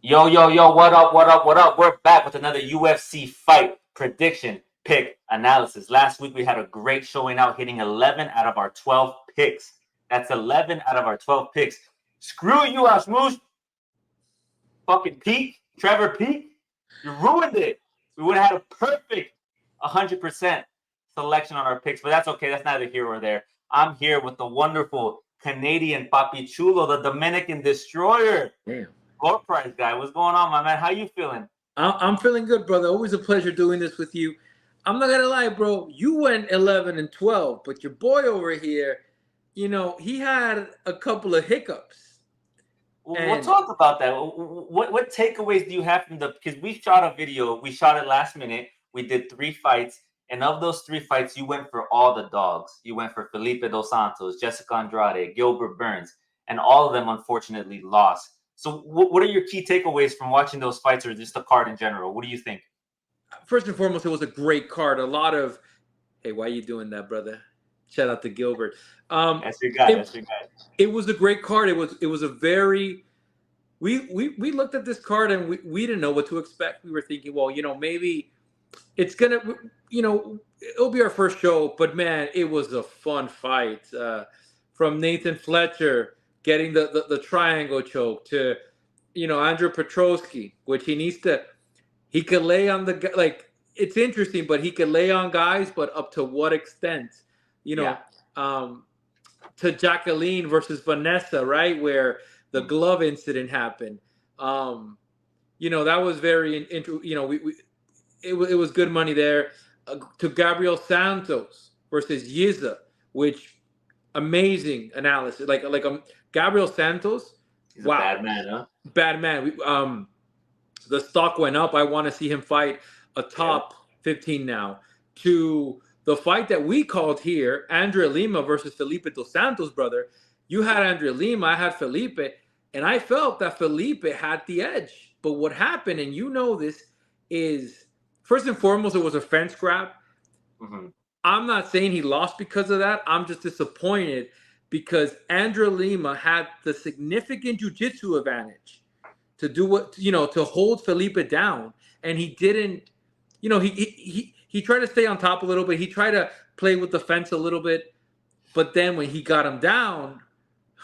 Yo, yo, yo, what up, what up, what up? We're back with another UFC fight prediction pick analysis. Last week we had a great showing out, hitting 11 out of our 12 picks. That's 11 out of our 12 picks. Screw you, Asmoosh. Fucking Pete, Trevor Pete, you ruined it. We would have had a perfect 100% selection on our picks, but that's okay. That's neither here or there. I'm here with the wonderful Canadian Papi Chulo, the Dominican Destroyer. Damn. Floor prize guy, what's going on, my man? How you feeling? I'm feeling good, brother. Always a pleasure doing this with you. I'm not gonna lie, bro. You went 11 and 12, but your boy over here, he had a couple of hiccups. We'll talk about that. What takeaways do you have from because we shot a video, we shot it last minute. We did 3 fights, and of those 3 fights, you went for all the dogs. You went for Felipe Dos Santos, Jessica Andrade, Gilbert Burns, and all of them unfortunately lost. So what are your key takeaways from watching those fights, or just the card in general? What do you think? First and foremost, it was a great card. A lot of, hey, why are you doing that, brother? Shout out to Gilbert. That's your guy. That's your guy. It was a great card. It was a very. We looked at this card and we didn't know what to expect. We were thinking, well, maybe it's gonna, it'll be our first show. But man, it was a fun fight. From Nathan Fletcher getting the triangle choke to, Andrew Petrosky, which he could lay on the, like, it's interesting, but he could lay on guys, but up to what extent, to Jacqueline versus Vanessa, right? Where the glove incident happened. That was very, it was good money there. To Gabriel Santos versus Yiza, which amazing analysis. Like Gabriel Santos, he's a bad man, huh? Bad man. The stock went up. I want to see him fight a top 15 now. To the fight that we called here, Andrea Lima versus Felipe Dos Santos, brother. You had Andrea Lima, I had Felipe, and I felt that Felipe had the edge. But what happened, and this, is first and foremost, it was a fence grab. Mm-hmm. I'm not saying he lost because of that. I'm just disappointed because Andrea Lima had the significant jiu-jitsu advantage to do what, to hold Felipe down. And he didn't, he tried to stay on top a little bit. He tried to play with the fence a little bit. But then when he got him down,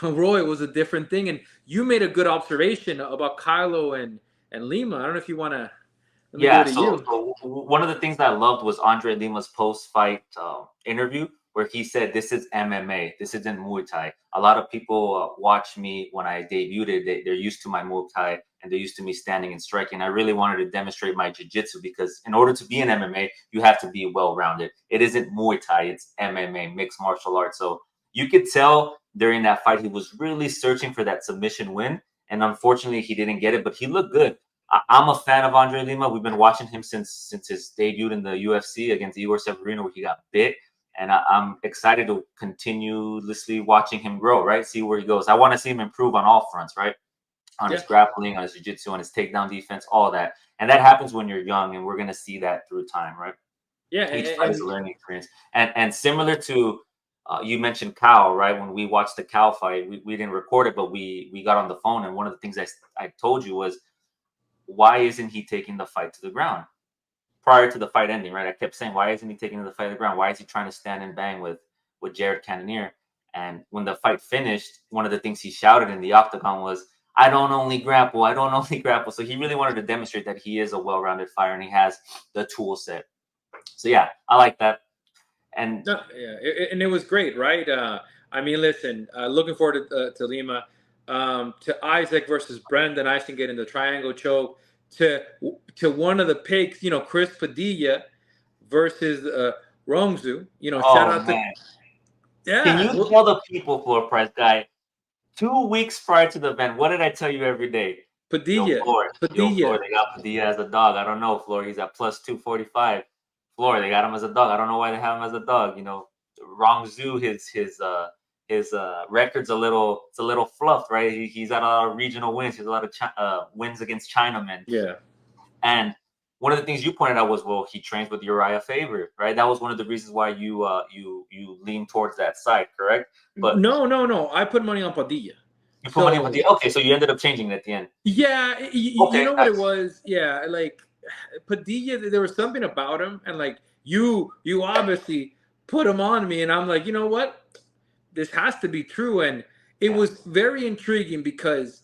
Roy, it was a different thing. And you made a good observation about Kylo and Lima. I don't know if you want to. Yeah, so one of the things that I loved was Andre Lima's post-fight interview where he said, this is MMA. This isn't Muay Thai. A lot of people watch me when I debuted. They're used to my Muay Thai and they're used to me standing and striking. I really wanted to demonstrate my jiu-jitsu because in order to be in MMA, you have to be well-rounded. It isn't Muay Thai. It's MMA, mixed martial arts. So you could tell during that fight, he was really searching for that submission win. And unfortunately, he didn't get it, but he looked good. I'm a fan of Andre Lima. We've been watching him since his debut in the UFC against Igor Severino, where he got bit. And I'm excited to continuously watching him grow, right? See where he goes. I want to see him improve on all fronts, right? On his grappling, on his jiu-jitsu, on his takedown defense, all that. And that happens when you're young, and we're going to see that through time, right? Yeah. Each fight is a learning experience. And similar to, you mentioned Cal, right? When we watched the Cal fight, we didn't record it, but we got on the phone. And one of the things I told you was, why isn't he taking the fight to the ground prior to the fight ending, right? I kept saying, why isn't he taking the fight to the ground? Why is he trying to stand and bang with Jared Cannonier? And when the fight finished, one of the things he shouted in the octagon was, I don't only grapple. I don't only grapple. So he really wanted to demonstrate that he is a well-rounded fighter and he has the tool set. So yeah, I like that. And and it was great, right? Listen, looking forward to Lima. To Isaac versus Brendan Eisen getting the triangle choke, to one of the picks, Chris Padilla versus Rongzu. Shout out to Can you tell the people, Floor Price guy, 2 weeks prior to the event, what did I tell you every day? Padilla. Floor, they got Padilla as a dog. I don't know, Floor. He's at plus 245. Floor, they got him as a dog. I don't know why they have him as a dog. Rongzu, his record's a little fluffed, right? He's had a lot of regional wins. He's a lot of wins against Chinamen. Yeah. And one of the things you pointed out was, well, he trains with Uriah Faber, right? That was one of the reasons why you lean towards that side, correct? But no. I put money on Padilla. You put money on Padilla. Okay, so you ended up changing it at the end. Yeah, you know what it was? Yeah, like Padilla, there was something about him, and like you obviously put him on me, and I'm like, you know what? This has to be true, and it was very intriguing because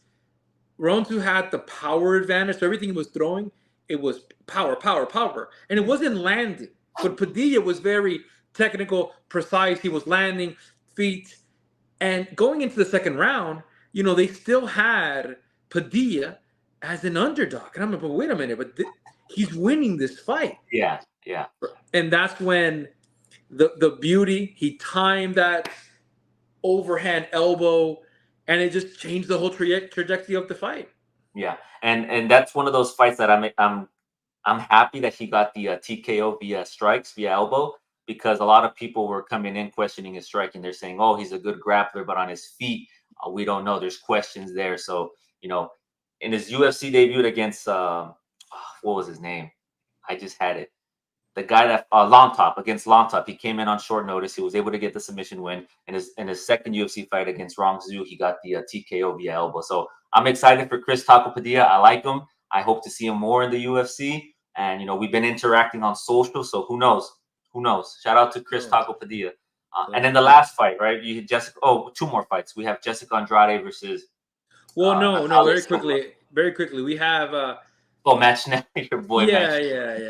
Ronsu had the power advantage. So everything he was throwing, it was power, power, power, and it wasn't landing. But Padilla was very technical, precise. He was landing feet, and going into the second round, you know, they still had Padilla as an underdog. And I'm like, but wait a minute, but he's winning this fight. Yeah. And that's when the beauty, he timed that overhand elbow, and it just changed the whole trajectory of the fight. Yeah, and that's one of those fights that I'm happy that he got the TKO via strikes, via elbow, because a lot of people were coming in questioning his striking. They're saying, oh, he's a good grappler, but on his feet, we don't know. There's questions there. So, you know, in his UFC debut against, what was his name? I just had it. The guy that Long Top, against Long Top, he came in on short notice. He was able to get the submission win. In his second UFC fight against Rong Zhu, he got the TKO via elbow. So I'm excited for Chris Taco Padilla. I like him. I hope to see him more in the UFC. And, you know, we've been interacting on social, so who knows? Who knows? Shout out to Chris Taco Padilla. And then the last fight, right? You had Jessica. Oh, two more fights. We have Jessica Andrade versus. Well, no, very quickly. We have. Match now, your boy. Yeah.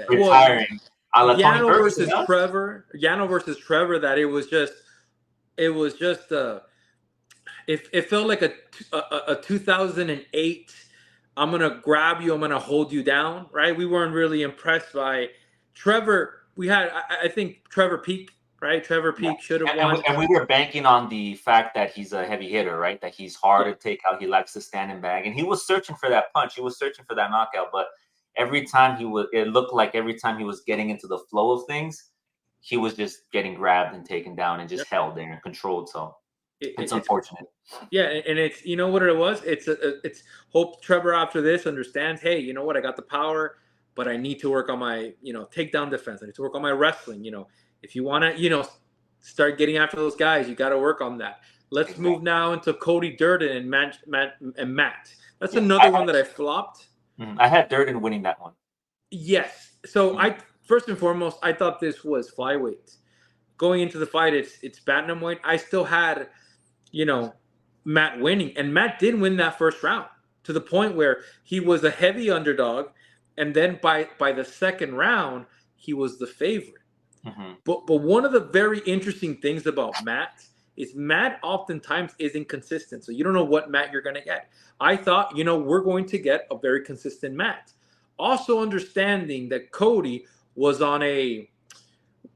Retiring. Well, Yano versus Trevor. Yano versus Trevor. That it was just. It felt like a 2008. I'm gonna grab you. I'm gonna hold you down. Right. We weren't really impressed by Trevor. I think Trevor peaked. Right. Trevor Peak should have won. And we were banking on the fact that he's a heavy hitter, right? That he's hard to take out. He likes to stand and bag. And he was searching for that punch. He was searching for that knockout. But it looked like every time he was getting into the flow of things, he was just getting grabbed and taken down and just held there and controlled. So it's unfortunate. Yeah. And it's, you know what it was? It's hope Trevor after this understands, hey, you know what? I got the power, but I need to work on my, takedown defense. I need to work on my wrestling, If you want to, start getting after those guys, you got to work on that. Let's move now into Cody Durden and Matt. That's another one that I flopped. I had Durden winning that one. Yes. So first and foremost, I thought this was flyweight. Going into the fight, it's bantamweight. I still had, Matt winning, and Matt did win that first round to the point where he was a heavy underdog, and then by the second round, he was the favorite. Mm-hmm. But one of the very interesting things about Matt is Matt oftentimes is inconsistent. So you don't know what Matt you're going to get. I thought, we're going to get a very consistent Matt. Also understanding that Cody was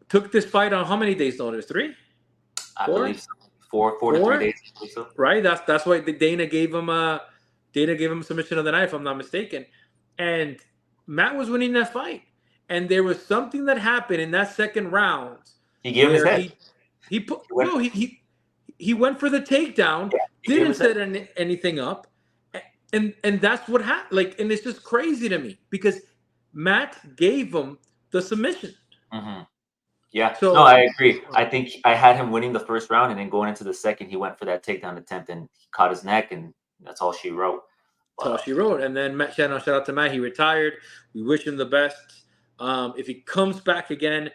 took this fight on how many days notice? 3? I believe so. 4 to 3 days. So. Right. That's why Dana gave him a submission of the night, if I'm not mistaken. And Matt was winning that fight. And there was something that happened in that second round. He gave him his head. He went for the takedown, didn't set anything up, and that's what happened. Like, and it's just crazy to me because Matt gave him the submission. Mm-hmm. Yeah, so, no, I agree. I think I had him winning the first round, and then going into the second, he went for that takedown attempt, and he caught his neck, and that's all she wrote. That's all she wrote. And then shout out to Matt. He retired. We wish him the best. If he comes back again,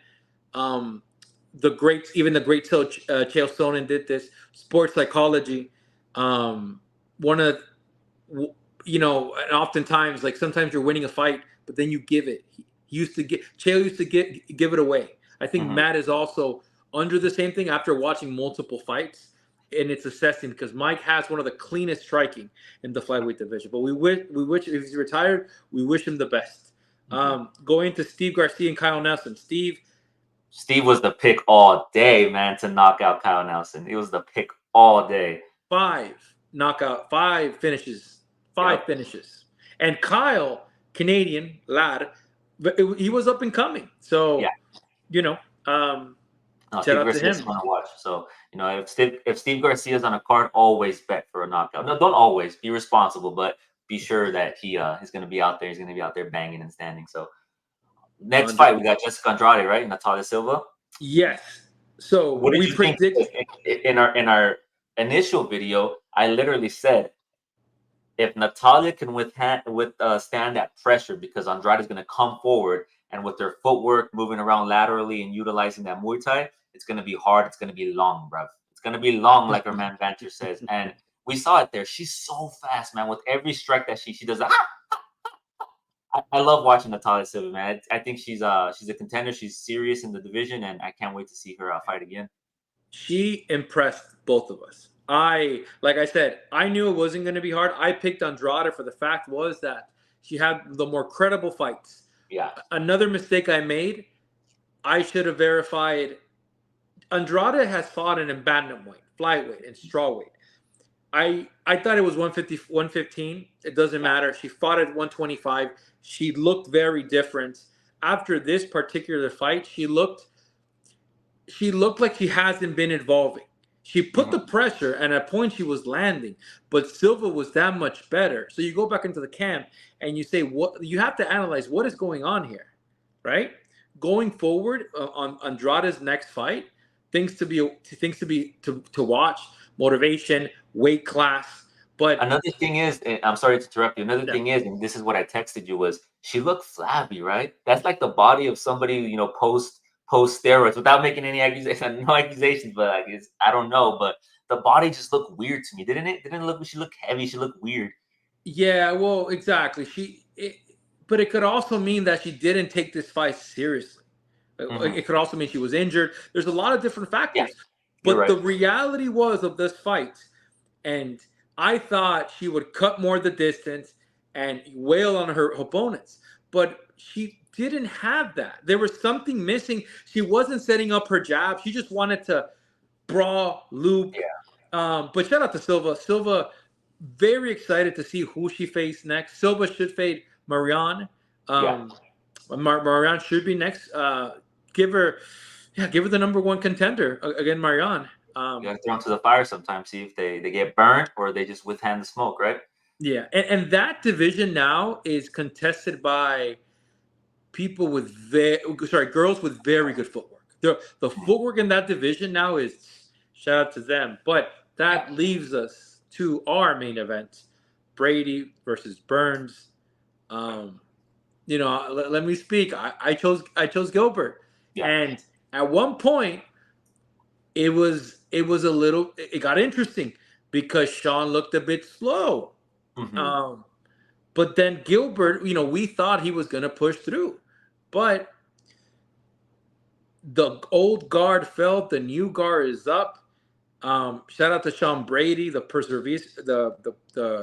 the great Chael Sonnen did this. Sports psychology. And oftentimes, like sometimes you're winning a fight, but then you give it. Chael used to give it away. I think Matt is also under the same thing after watching multiple fights, and it's assessing because Mike has one of the cleanest striking in the flyweight division. But we wish if he's retired, we wish him the best. Going to Steve Garcia and Kyle Nelson. Steve was the pick all day, man, to knock out Kyle Nelson. He was the pick all day. 5 finishes. 5 finishes. And Kyle, Canadian lad, he was up and coming. So, shout out to him. Fun to watch. So, if Steve Garcia's on a card, always bet for a knockout. No, don't always. Be responsible, but be sure that he is going to be out there. He's going to be out there banging and standing. So next fight, we got Jessica Andrade, right? Natalia Silva. Yes. So what did you predict in initial video, I literally said, if Natalia can stand that pressure, because Andrade is going to come forward, and with their footwork moving around laterally and utilizing that Muay Thai, it's going to be hard. It's going to be long, bruv. It's going to be long, like our man Vanter says. And we saw it there. She's so fast, man. With every strike that she does that. I love watching Natalia Silva, man. I think she's a contender. She's serious in the division, and I can't wait to see her fight again. She impressed both of us. Like I said, I knew it wasn't going to be hard. I picked Andrade for the fact was that she had the more credible fights. Yeah. Another mistake I made, I should have verified. Andrade has fought in bantamweight, flyweight, and strawweight. I thought it was 150, 115. It doesn't matter. She fought at 125. She looked very different. After this particular fight, she looked like she hasn't been evolving. She put the pressure, and at point she was landing, but Silva was that much better. So you go back into the camp and you say, what you have to analyze what is going on here, right? Going forward on Andrade's next fight, things to watch, motivation, weight class. But another thing is, I'm sorry to interrupt you. Another thing is, and this is what I texted you, was she looked flabby, right? That's like the body of somebody, post steroids, without making any accusations. No accusations, but I don't know. But the body just looked weird to me, didn't it? Didn't look. She looked heavy. She looked weird. Yeah, well, exactly. But it could also mean that she didn't take this fight seriously. It could also mean she was injured. There's a lot of different factors. Yeah, but right. The reality was of this fight, and I thought she would cut more the distance and wail on her opponents, but she didn't have that. There was something missing. She wasn't setting up her jab. She just wanted to brawl, loop. Yeah. But shout out to Silva. Silva, very excited to see who she faced next. Silva should fade Marianne. Marianne should be next. Give her the number one contender again, Marianne. You got to throw them to the fire sometimes, see if they get burned or they just withstand the smoke, right? Yeah, and that division now is contested by people with girls with very good footwork. The footwork in that division now is shout out to them. But that leaves us to our main event, Brady versus Burns. Let me speak. I chose Gilbert, and at one point, it got interesting because Sean looked a bit slow. But then Gilbert, we thought he was going to push through, but the old guard fell, the new guard is up. Shout out to Sean Brady, the perseverance, the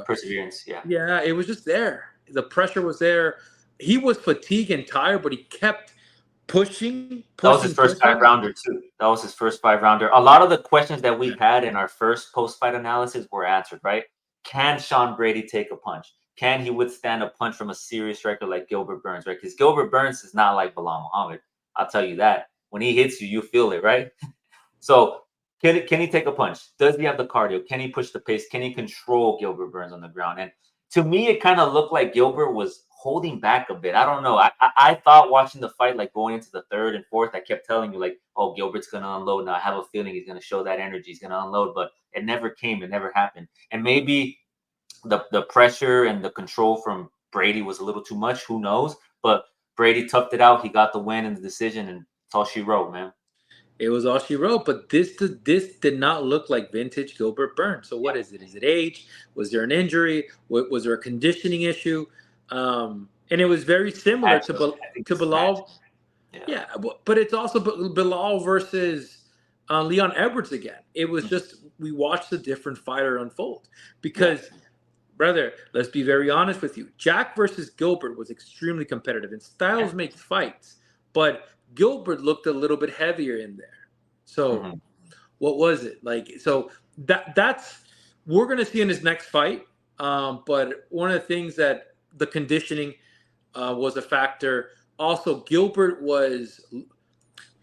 perseverance. Yeah, it was just there. The pressure was there. He was fatigued and tired, but he kept pushing. That was his first 5-rounder too. That was his first 5-rounder. A lot of the questions that we had in our first post-fight analysis were answered, right? Can Sean Brady take a punch? Can he withstand a punch from a serious striker like Gilbert Burns, right? Because Gilbert Burns is not like Bilal Muhammad. I'll tell you that. When he hits you, you feel it, right? So can he take a punch? Does he have the cardio? Can he push the pace? Can he control Gilbert Burns on the ground? And to me, it kind of looked like Gilbert was holding back a bit. I don't know. I thought watching the fight, like going into the third and fourth, I kept telling you, like, oh, Gilbert's going to unload. Now I have a feeling he's going to show that energy. He's going to unload, but it never came. It never happened. And maybe the pressure and the control from Brady was a little too much. Who knows? But Brady toughed it out. He got the win in the decision, and it's all she wrote, man. It was all she wrote, but this did not look like vintage Gilbert Burns. So what is it? Is it age? Was there an injury? Was there a conditioning issue? And it was very similar to Bilal. Yeah, but it's also Bilal versus Leon Edwards again. It was just we watched a different fighter unfold because, brother, let's be very honest with you. Jack versus Gilbert was extremely competitive, and styles make fights, but Gilbert looked a little bit heavier in there. So what was it like? So that's we're gonna see in his next fight. But one of the things that the conditioning was a factor. Also, Gilbert was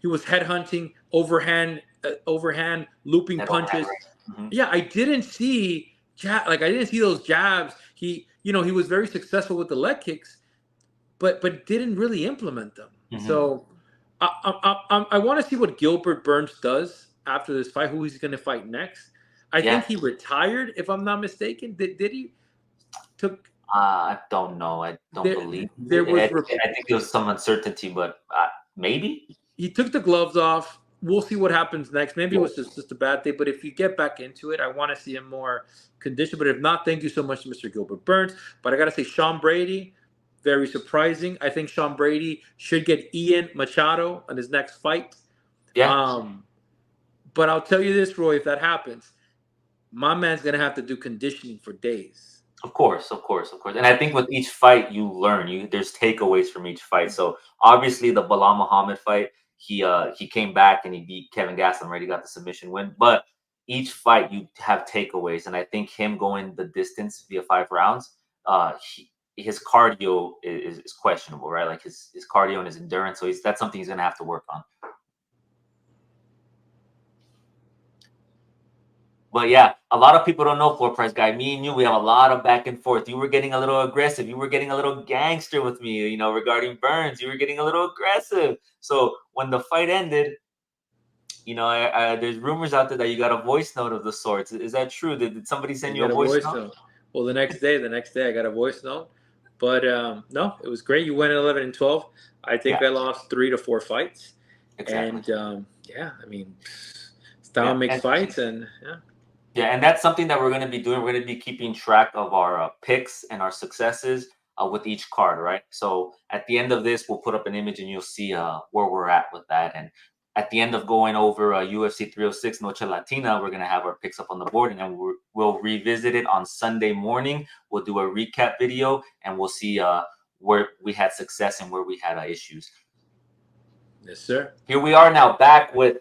headhunting, overhand looping punches. Yeah, I didn't see those jabs. He was very successful with the leg kicks, but didn't really implement them. So I want to see what Gilbert Burns does after this fight. Who he's going to fight next. I think he retired, if I'm not mistaken. Did he? I don't know. I don't believe there it. was. I think there was some uncertainty, but maybe He took the gloves off. We'll see what happens next. Maybe it was just a bad thing. But if you get back into it, I want to see him more conditioned. But if not, thank you so much to Mr. Gilbert Burns. But I got to say, Sean Brady, very surprising. I think Sean Brady should get Ian Machado on his next fight. Yeah. But I'll tell you this, Roy, if that happens, my man's going to have to do conditioning for days. Of course. And I think with each fight, you learn. There's takeaways from each fight. So obviously the Bilal Muhammad fight, he came back and he beat Kevin Gastelum, right? He got the submission win. But each fight you have takeaways, and I think him going the distance via 5 rounds, his cardio is questionable, right? Like his cardio and his endurance. So that's something he's gonna have to work on. But yeah, a lot of people don't know, Floor Price Guy. Me and you, we have a lot of back and forth. You were getting a little aggressive. You were getting a little gangster with me, regarding Burns. You were getting a little aggressive. So when the fight ended, there's rumors out there that you got a voice note of the sorts. Is that true? Did somebody send you a voice note? Well, the next day I got a voice note. But no, it was great. You went at 11-12. I think I lost 3 to 4 fights. Exactly. And I mean, style makes fights, and Yeah, and that's something that we're going to be doing. We're going to be keeping track of our picks and our successes with each card, right? So at the end of this, we'll put up an image and you'll see where we're at with that. And at the end of going over UFC 306 Noche Latina, we're going to have our picks up on the board, and then we'll revisit it on Sunday morning. We'll do a recap video, and we'll see where we had success and where we had issues. Yes, sir. Here we are now, back with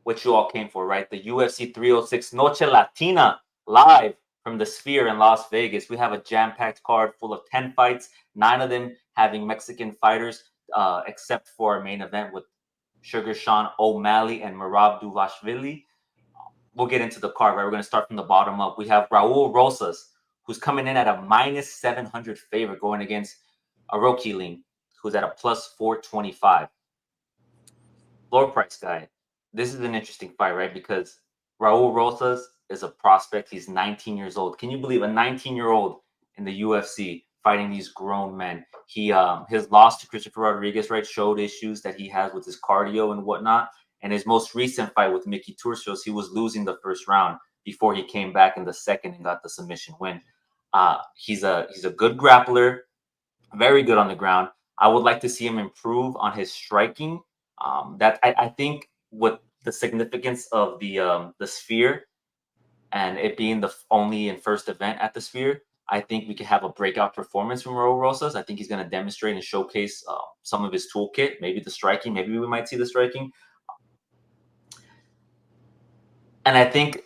what you all came for, right? The UFC 306 Noche Latina, live from the Sphere in Las Vegas. We have a jam-packed card full of 10 fights, 9 of them having Mexican fighters, except for our main event with Sugar Sean O'Malley and Merab Dvalishvili. We'll get into the card, right? We're going to start from the bottom up. We have Raul Rosas, who's coming in at a minus 700 favorite, going against Aoriqileng, who's at a plus 425. Floor Price Guy. This is an interesting fight, right? Because Raul Rosas is a prospect. He's 19 years old. Can you believe a 19-year-old in the UFC fighting these grown men? His loss to Christopher Rodriguez, right, showed issues that he has with his cardio and whatnot. And his most recent fight with Mickey Turcios, he was losing the first round before he came back in the second and got the submission win. He's a good grappler, very good on the ground. I would like to see him improve on his striking. That I think with the significance of the Sphere and it being the only and first event at the Sphere, I think we could have a breakout performance from Raul Rosas. I think he's going to demonstrate and showcase some of his toolkit, maybe the striking. Maybe we might see the striking. And I think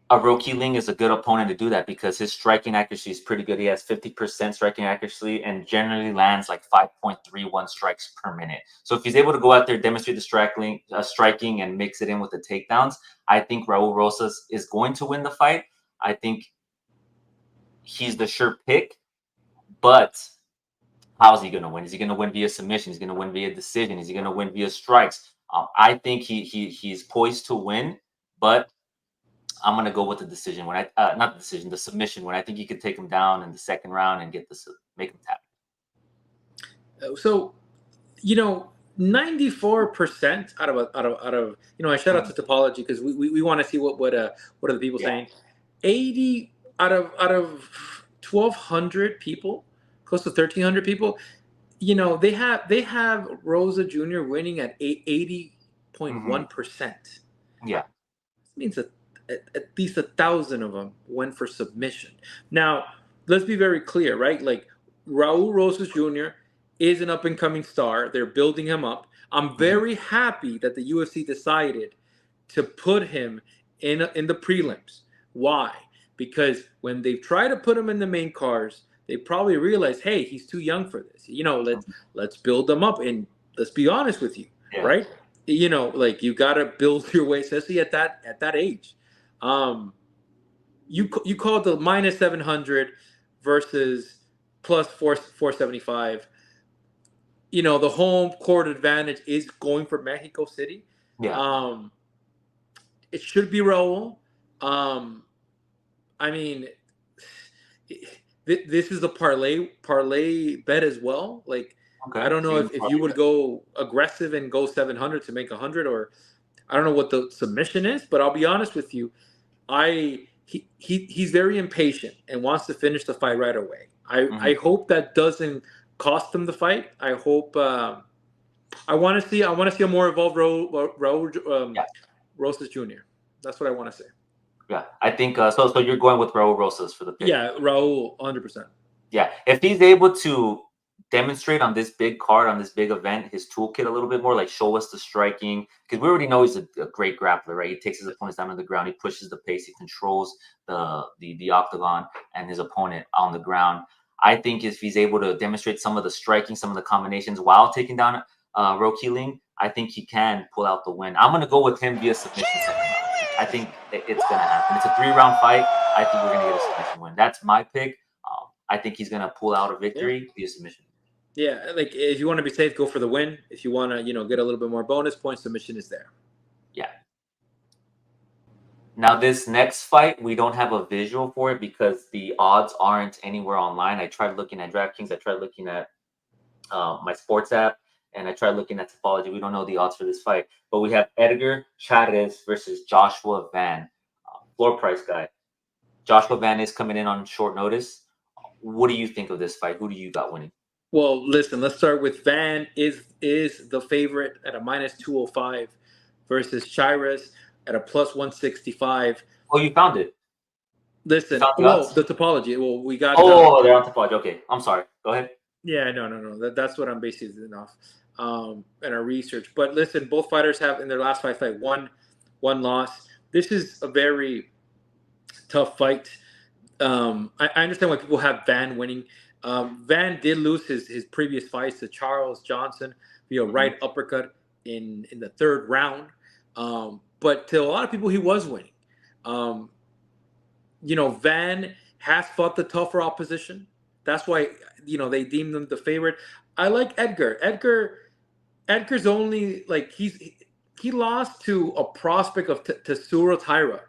Aoriqileng is a good opponent to do that because his striking accuracy is pretty good. He has 50% striking accuracy and generally lands like 5.31 strikes per minute. So if he's able to go out there, demonstrate the striking and mix it in with the takedowns, I think Raul Rosas is going to win the fight. I think he's the sure pick, but how is he going to win? Is he going to win via submission? Is he going to win via decision? Is he going to win via strikes? I think he's poised to win, but I'm gonna go with the decision when not the decision, the submission when I think you could take him down in the second round and make him tap. So, 94% out of I shout out to Topology because we want to see what are the people saying. 80 out of 1,200 people, close to 1,300 people, they have Rosa Jr. winning at 80.1%. Yeah, this means that at least 1,000 of them went for submission. Now, let's be very clear, right? Like Raul Rosas Jr. is an up-and-coming star. They're building him up. I'm very happy that the UFC decided to put him in the prelims. Why? Because when they try to put him in the main cards, they probably realize, hey, he's too young for this. Let's build them up. And let's be honest with you, right? Like you gotta build your way, especially at that age. You called the minus 700 versus plus 475. The home court advantage is going for Mexico City. Yeah. It should be Raul. I mean, this is a parlay bet as well. Like, Okay. I don't know if you would go aggressive and go 700 to make 100, or I don't know what the submission is. But I'll be honest with you, he's very impatient and wants to finish the fight right away. I hope that doesn't cost him the fight. I hope. I want to see a more evolved Rosas Jr. That's what I want to say. Yeah, I think so. So you're going with Raul Rosas for the pick. Yeah, Raul, 100%. Yeah, if he's able to demonstrate on this big card, on this big event, his toolkit a little bit more, like show us the striking, because we already know he's a great grappler, right? He takes his opponents down on the ground, he pushes the pace, he controls the octagon and his opponent on the ground. I think if he's able to demonstrate some of the striking, some of the combinations while taking down Aoriqileng, I think he can pull out the win. I'm going to go with him via submission second round. I think it's going to happen. It's a 3-round fight. I think we're going to get a submission win. That's my pick. I think he's going to pull out a victory via submission. Yeah, like if you want to be safe, go for the win. If you want to, get a little bit more bonus points, submission is there. Yeah. Now, this next fight, we don't have a visual for it because the odds aren't anywhere online. I tried looking at DraftKings. I tried looking at my sports app, and I tried looking at Topology. We don't know the odds for this fight. But we have Edgar Chairez versus Joshua Van. Floor price guy. Joshua Van is coming in on short notice. What do you think of this fight? Who do you got winning? Well, listen, let's start with Van is the favorite at a -205 versus Chairez at a +165. Oh, you found it. Listen, the Topology. Well, we got. They're on Topology. Okay, I'm sorry. Go ahead. Yeah, no. That's what I'm basing it off in our research. But listen, both fighters have in their last fight one loss. This is a very tough fight. I understand why people have Van winning. Van did lose his previous fights to Charles Johnson via right uppercut in the 3rd round. But to a lot of people, he was winning. Van has fought the tougher opposition. That's why, they deemed him the favorite. I like Edgar. Edgar's only, like, he lost to a prospect of Tatsuro Taira.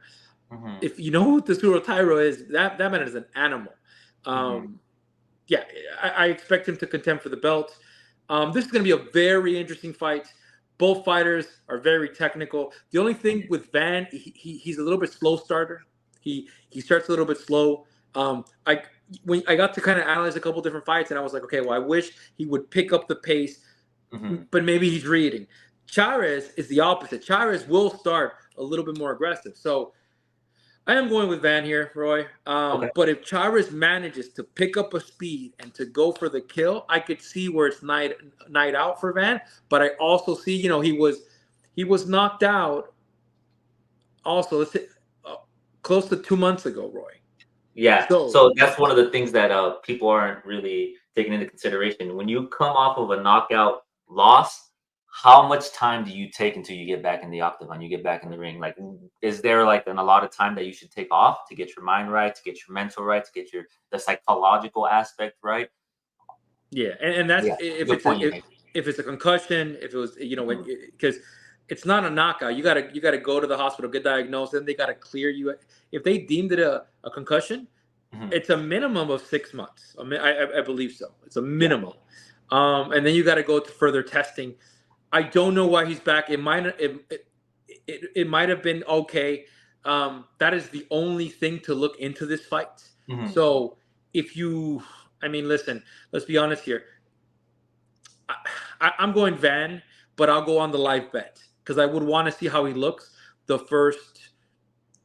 If you know who Tatsuro Taira is, that man is an animal. Yeah, I expect him to contend for the belt. This is going to be a very interesting fight. Both fighters are very technical. The only thing with Van, he's a little bit slow starter. He starts a little bit slow. When I got to kind of analyze a couple different fights, and I was like, okay, well, I wish he would pick up the pace, but maybe he's reading. Chairez is the opposite. Chairez will start a little bit more aggressive. So I am going with Van here, Roy. But if Chairez manages to pick up a speed and to go for the kill, I could see where it's night out for Van. But I also see, he was knocked out. Also, let's say, close to 2 months ago, Roy. Yeah. So that's one of the things that people aren't really taking into consideration. When you come off of a knockout loss, how much time do you take until you get back in the octagon, you get back in the ring? Like, is there like a lot of time that you should take off to get your mind right, to get your mental right, to get the psychological aspect right? Yeah, and that's if it's a concussion, if it was because it's not a knockout. You gotta go to the hospital, get diagnosed, then they gotta clear you. If they deemed it a concussion, it's a minimum of 6 months. I believe so. It's a minimum, and then you gotta go to further testing. I don't know why he's back. It might have been okay. That is the only thing to look into this fight. So listen, let's be honest here. I'm going Van, but I'll go on the live bet because I would want to see how he looks the first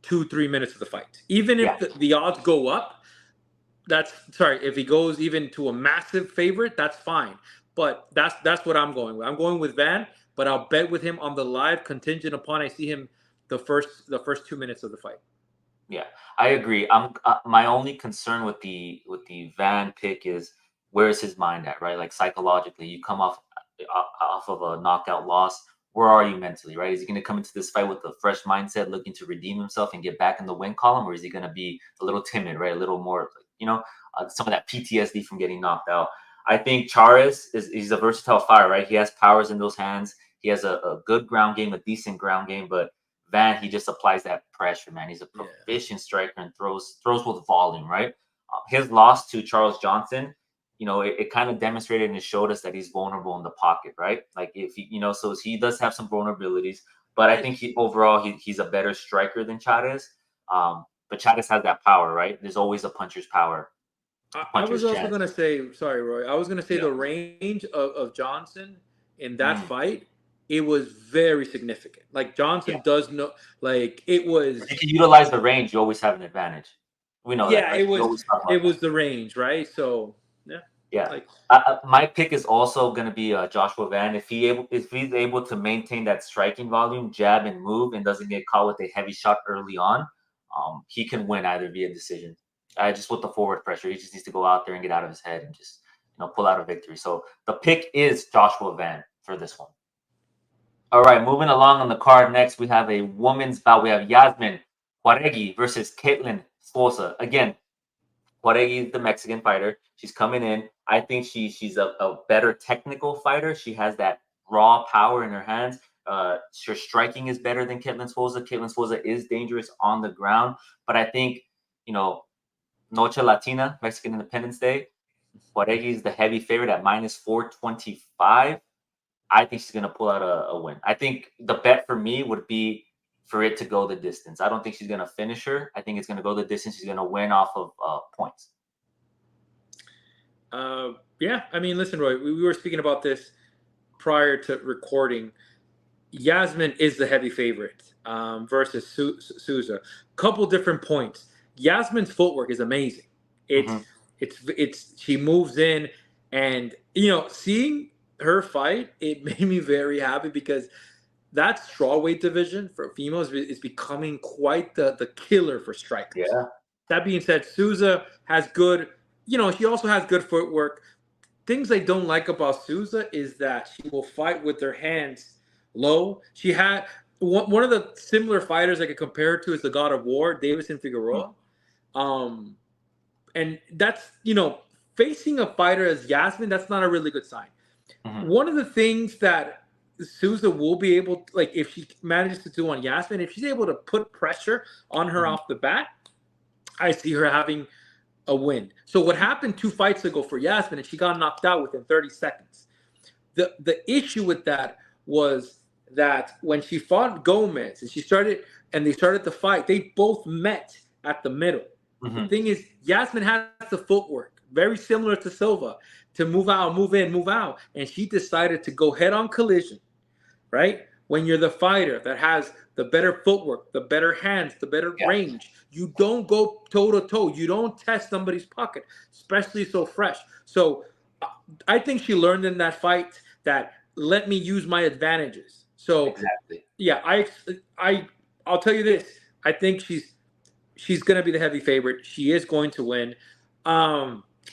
2-3 minutes of the fight. Even if the odds go up, if he goes even to a massive favorite, that's fine. But that's what I'm going with. I'm going with Van, but I'll bet with him on the live contingent upon I see him the first 2 minutes of the fight. Yeah, I agree. My only concern with the Van pick is where is his mind at, right? Like psychologically, you come off of a knockout loss. Where are you mentally, right? Is he going to come into this fight with a fresh mindset, looking to redeem himself and get back in the win column, or is he going to be a little timid, right? A little more, some of that PTSD from getting knocked out. I think Chairez he's a versatile fighter, right? He has powers in those hands. He has a good ground game, a decent ground game, but Van, he just applies that pressure, man. He's a proficient striker and throws with volume, right? His loss to Charles Johnson, it kind of demonstrated and showed us that he's vulnerable in the pocket, right? Like if he, so he does have some vulnerabilities, but I think he's a better striker than Chairez. But Chairez has that power, right? There's always a puncher's power. I was also going to say, sorry, Roy. I was going to say the range of Johnson in that fight, it was very significant. Like Johnson does know, like it was. If you can utilize the range, you always have an advantage. We know that. Right? It was the range, right? So yeah. Like, my pick is also going to be Joshua Van. If he's able to maintain that striking volume, jab and move, and doesn't get caught with a heavy shot early on, he can win either via decision. Just with the forward pressure, he just needs to go out there and get out of his head and just pull out a victory. So the pick is Joshua Van for this one. All right, moving along on the card. Next, we have a women's bout. We have Yasmin Juaregi versus Caitlin Souza. Again, Juaregi is the Mexican fighter. She's coming in. I think she's a better technical fighter. She has that raw power in her hands. Her striking is better than Caitlin Souza. Caitlin Souza is dangerous on the ground, but I think Noche Latina, Mexican Independence Day, Juaregi is the heavy favorite at -425. I think she's going to pull out a win. I think the bet for me would be for it to go the distance. I don't think she's going to finish her. I think it's going to go the distance. She's going to win off of points. Yeah, I mean, listen, Roy, we were speaking about this prior to recording. Yasmin is the heavy favorite versus Souza. Couple different points. Yasmin's footwork is amazing. It's she moves in, and seeing her fight, it made me very happy because that strawweight division for females is becoming quite the killer for strikers. Yeah. That being said, Souza has good, she also has good footwork. Things I don't like about Souza is that she will fight with her hands low. She had one of the similar fighters I could compare her to is the God of War, Davison Figueroa. And that's, facing a fighter as Yasmin, that's not a really good sign. One of the things that Souza will be able to, like, if she manages to do on Yasmin, if she's able to put pressure on her off the bat, I see her having a win. So what happened 2 fights ago for Yasmin, and she got knocked out within 30 seconds. The issue with that was that when she fought Gomez and they started the fight, they both met at the middle. The thing is, Yasmin has the footwork, very similar to Silva, to move out, move in, move out. And she decided to go head-on collision, right? When you're the fighter that has the better footwork, the better hands, the better range, you don't go toe-to-toe. You don't test somebody's pocket, especially so fresh. So I think she learned in that fight that let me use my advantages. So exactly. Yeah, I'll tell you this. I think she's going to be the heavy favorite. She is going to win.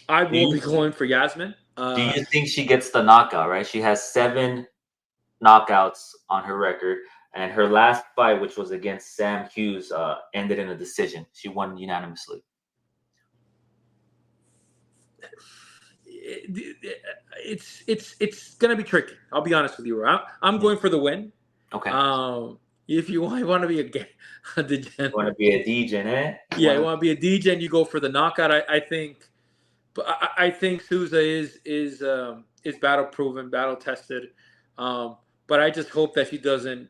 I will be going for Yasmin. Do you think she gets the knockout, right? She has 7 knockouts on her record, and her last fight, which was against Sam Hughes, ended in a decision. She won unanimously. It's going to be tricky. I'll be honest with you. I'm going for the win. Okay. If you want to be a degen, you want to be a degen, eh? You want to be a degen, you go for the knockout. I think, but I think Souza is battle proven, battle tested. But I just hope that she doesn't,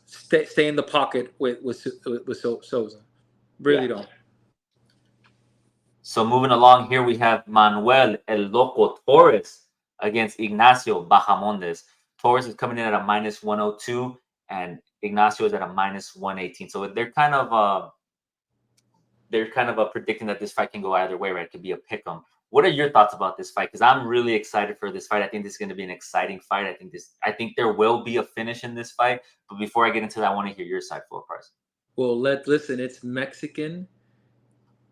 stay in the pocket with Souza. Really don't. So moving along here, we have Manuel El Loco Torres against Ignacio Bahamondes. Torres is coming in at a -102, and Ignacio is at a -118. So they're kind of predicting that this fight can go either way, right? It could be a pick'em. What are your thoughts about this fight? Because I'm really excited for this fight. I think this is going to be an exciting fight. I think there will be a finish in this fight. But before I get into that, I want to hear your side, Full Price. Well, listen. It's Mexican.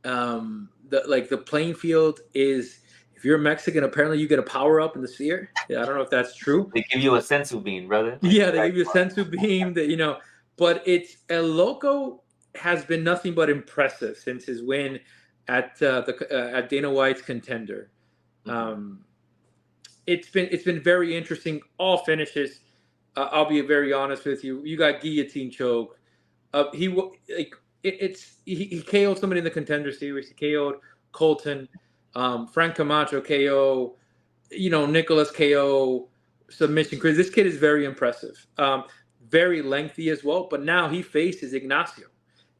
The playing field is, if you're Mexican, apparently you get a power up in the sphere. Yeah, I don't know if that's true. They give you a sensu bean, brother. Yeah, they give you a sensu beam that But it's El Loco has been nothing but impressive since his win at Dana White's Contender. It's been very interesting. All finishes. I'll be very honest with you. You got guillotine choke. He KO'd somebody in the Contender Series. He KO'd Colton, Frank Camacho KO, Nicholas KO, submission. Chris, this kid is very impressive. Very lengthy as well. But now he faces Ignacio.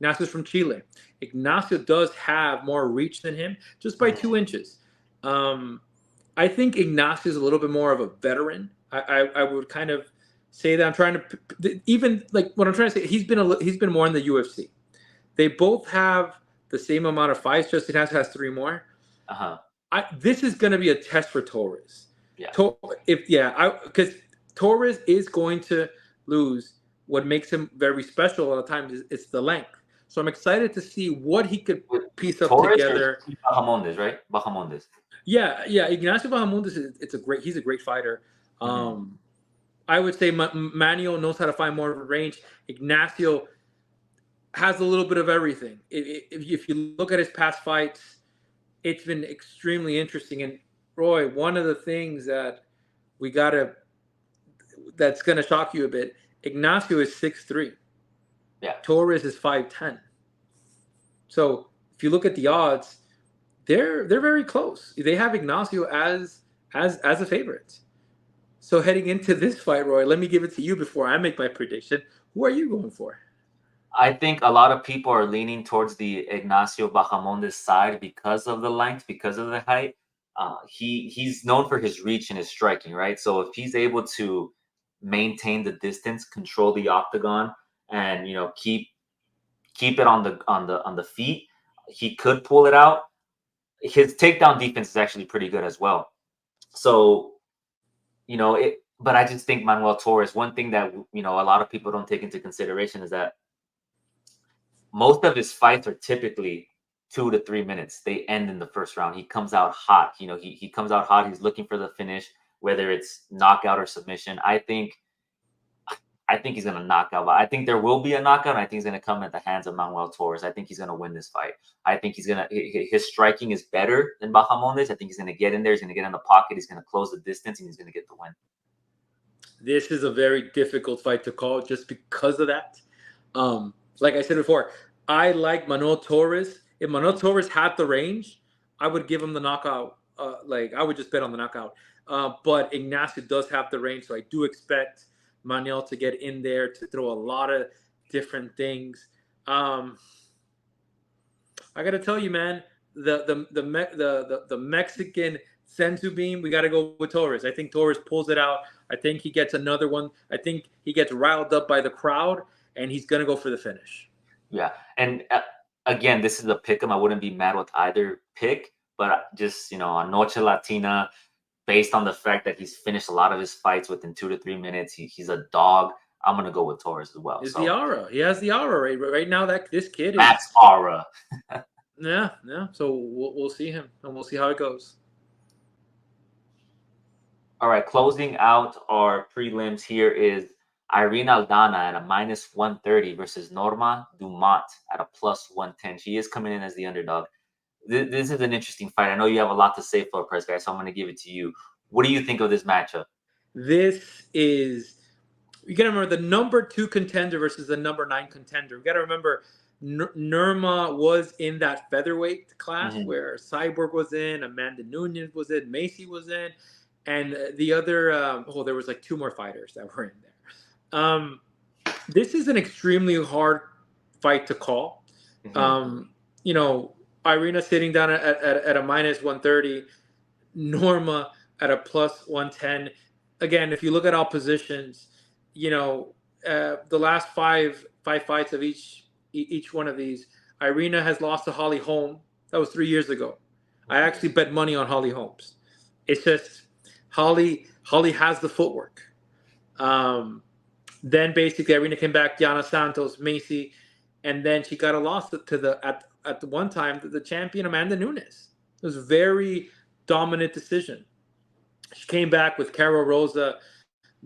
Ignacio's from Chile. Ignacio does have more reach than him, just by 2 inches. I think Ignacio's a little bit more of a veteran. I would kind of say that. I'm trying to even like what I'm trying to say. He's been more in the UFC. They both have the same amount of fights. Just Ignacio has 3 more. This is going to be a test for Torres. Yeah. Because Torres is going to lose. What makes him very special a lot of times is the length. So I'm excited to see what he could piece up Torres together. Bahamondes, right? Bahamondes. Yeah. Ignacio Bahamondes he's a great fighter. I would say Manuel knows how to find more range. Ignacio has a little bit of everything. If you look at his past fights, it's been extremely interesting. And Roy, one of the things that that's going to shock you a bit, Ignacio is 6'3". Yeah. Torres is 5'10". So if you look at the odds, they're very close. They have Ignacio as a favorite. So heading into this fight, Roy, let me give it to you before I make my prediction. Who are you going for? I think a lot of people are leaning towards the Ignacio Bahamondes side because of the length, because of the height. He's known for his reach and his striking, right? So if he's able to maintain the distance, control the octagon, and keep it on the feet, he could pull it out. His takedown defense is actually pretty good as well. So, but I just think Manuel Torres, one thing that a lot of people don't take into consideration is that most of his fights are typically 2 to 3 minutes. They end in the first round. He comes out hot. He comes out hot. He's looking for the finish, whether it's knockout or submission. I think he's going to knock out. I think there will be a knockout. And I think he's going to come at the hands of Manuel Torres. I think he's going to win this fight. I think his striking is better than Bahamondes. I think he's going to get in there. He's going to get in the pocket. He's going to close the distance, and he's going to get the win. This is a very difficult fight to call just because of that. Like I said before, I like Manuel Torres. If Manuel Torres had the range, I would give him the knockout. I would just bet on the knockout. But Ignacio does have the range, so I do expect Manuel to get in there to throw a lot of different things. I got to tell you, man, the Mexican senzu bean, we got to go with Torres. I think Torres pulls it out. I think he gets another one. I think he gets riled up by the crowd, and he's going to go for the finish. Yeah, and again, this is a pick 'em. I wouldn't be mad with either pick, but just on Noche Latina, based on the fact that he's finished a lot of his fights within 2 to 3 minutes, he's a dog. I'm gonna go with Torres as well. The aura. He has the aura right now. That this kid is Max aura. Yeah. So we'll see him, and we'll see how it goes. All right, closing out our prelims here is Irina Aldana at a -130 versus Norma Dumont at a +110. She is coming in as the underdog. This is an interesting fight. I know you have a lot to say for press, guys, so I'm going to give it to you. What do you think of this matchup? This is, you got to remember the number 2 contender versus the number 9 contender. You got to remember Nurma was in that featherweight class where Cyborg was in, Amanda Nunes was in, Macy was in, and the other, there was like 2 more fighters that were in there. This is an extremely hard fight to call. Irina sitting down at a -130, Norma at a +110. Again, if you look at all positions, the last five fights of each one of these, Irina has lost to Holly Holm. That was 3 years ago. I actually bet money on Holly Holmes. It's just Holly has the footwork. Then basically Irina came back, Diana Santos, Macy, and then she got a loss at the one time the champion Amanda Nunes. It was a very dominant decision. She came back with Carol Rosa,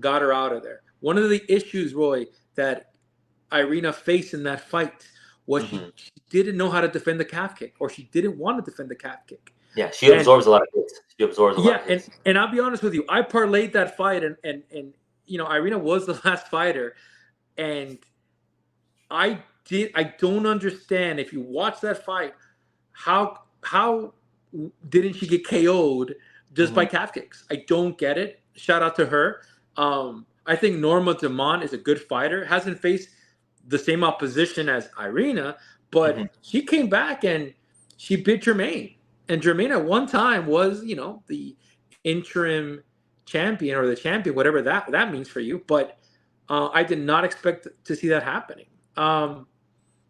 got her out of there. One of the issues, Roy, that Irina faced in that fight was she didn't know how to defend the calf kick, or she didn't want to defend the calf kick. Yeah, she absorbs a lot of hits. She absorbs a lot of hits. And I'll be honest with you, I parlayed that fight, and Irina was the last fighter, and I don't understand, if you watch that fight, how didn't she get KO'd just by calf kicks? I don't get it. Shout out to her. I think Norma Dumont is a good fighter. Hasn't faced the same opposition as Irina, but she came back and she beat Jermaine. And Jermaine at one time was, the interim champion, or the champion, whatever that means for you. But I did not expect to see that happening.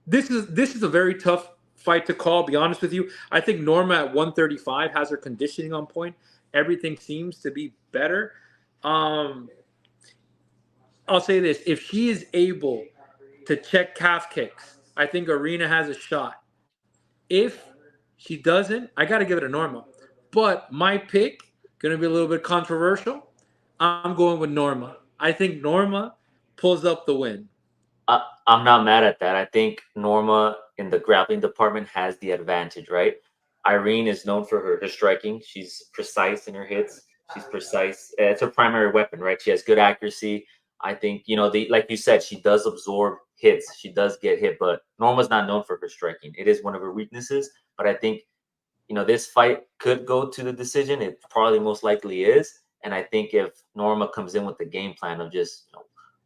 This is a very tough fight to call, be honest with you. I think Norma at 135 has her conditioning on point. Everything seems to be better. I'll say this. If she is able to check calf kicks, I think Irina has a shot. If she doesn't, I got to give it to Norma. But my pick, going to be a little bit controversial. I'm going with Norma. I think Norma pulls up the win. I'm not mad at that. I think Norma in the grappling department has the advantage, right? Irene is known for her striking. She's precise in her hits. She's precise. It's her primary weapon, right? She has good accuracy. I think, like you said, she does absorb hits. She does get hit, but Norma's not known for her striking. It is one of her weaknesses. But I think, this fight could go to the decision. It probably most likely is. And I think if Norma comes in with the game plan of just,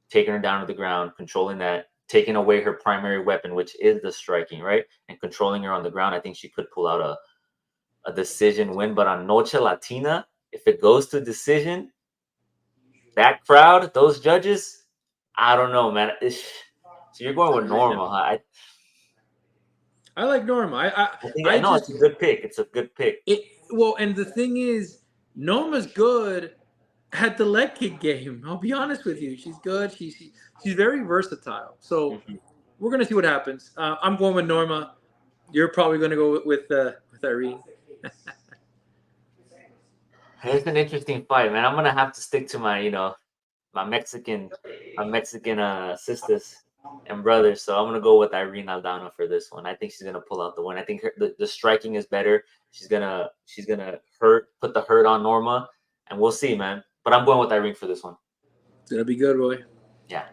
taking her down to the ground, controlling that, taking away her primary weapon, which is the striking, right? And controlling her on the ground, I think she could pull out a decision win. But on Noche Latina, if it goes to decision, that crowd, those judges, I don't know, man. So you're going with Norma, huh? I like Norma. I know it's a good pick. It's a good pick. And the thing is, Norma's good at the leg kick game. I'll be honest with you. She's good. She's very versatile. So we're gonna see what happens. I'm going with Norma. You're probably gonna go with Irene. It's an interesting fight, man. I'm gonna have to stick to my my Mexican sisters and brothers. So I'm gonna go with Irene Aldana for this one. I think she's gonna pull out the win. I think the striking is better. She's gonna put the hurt on Norma, and we'll see, man. But I'm going with Irene for this one. It's gonna be good, Roy. Yeah.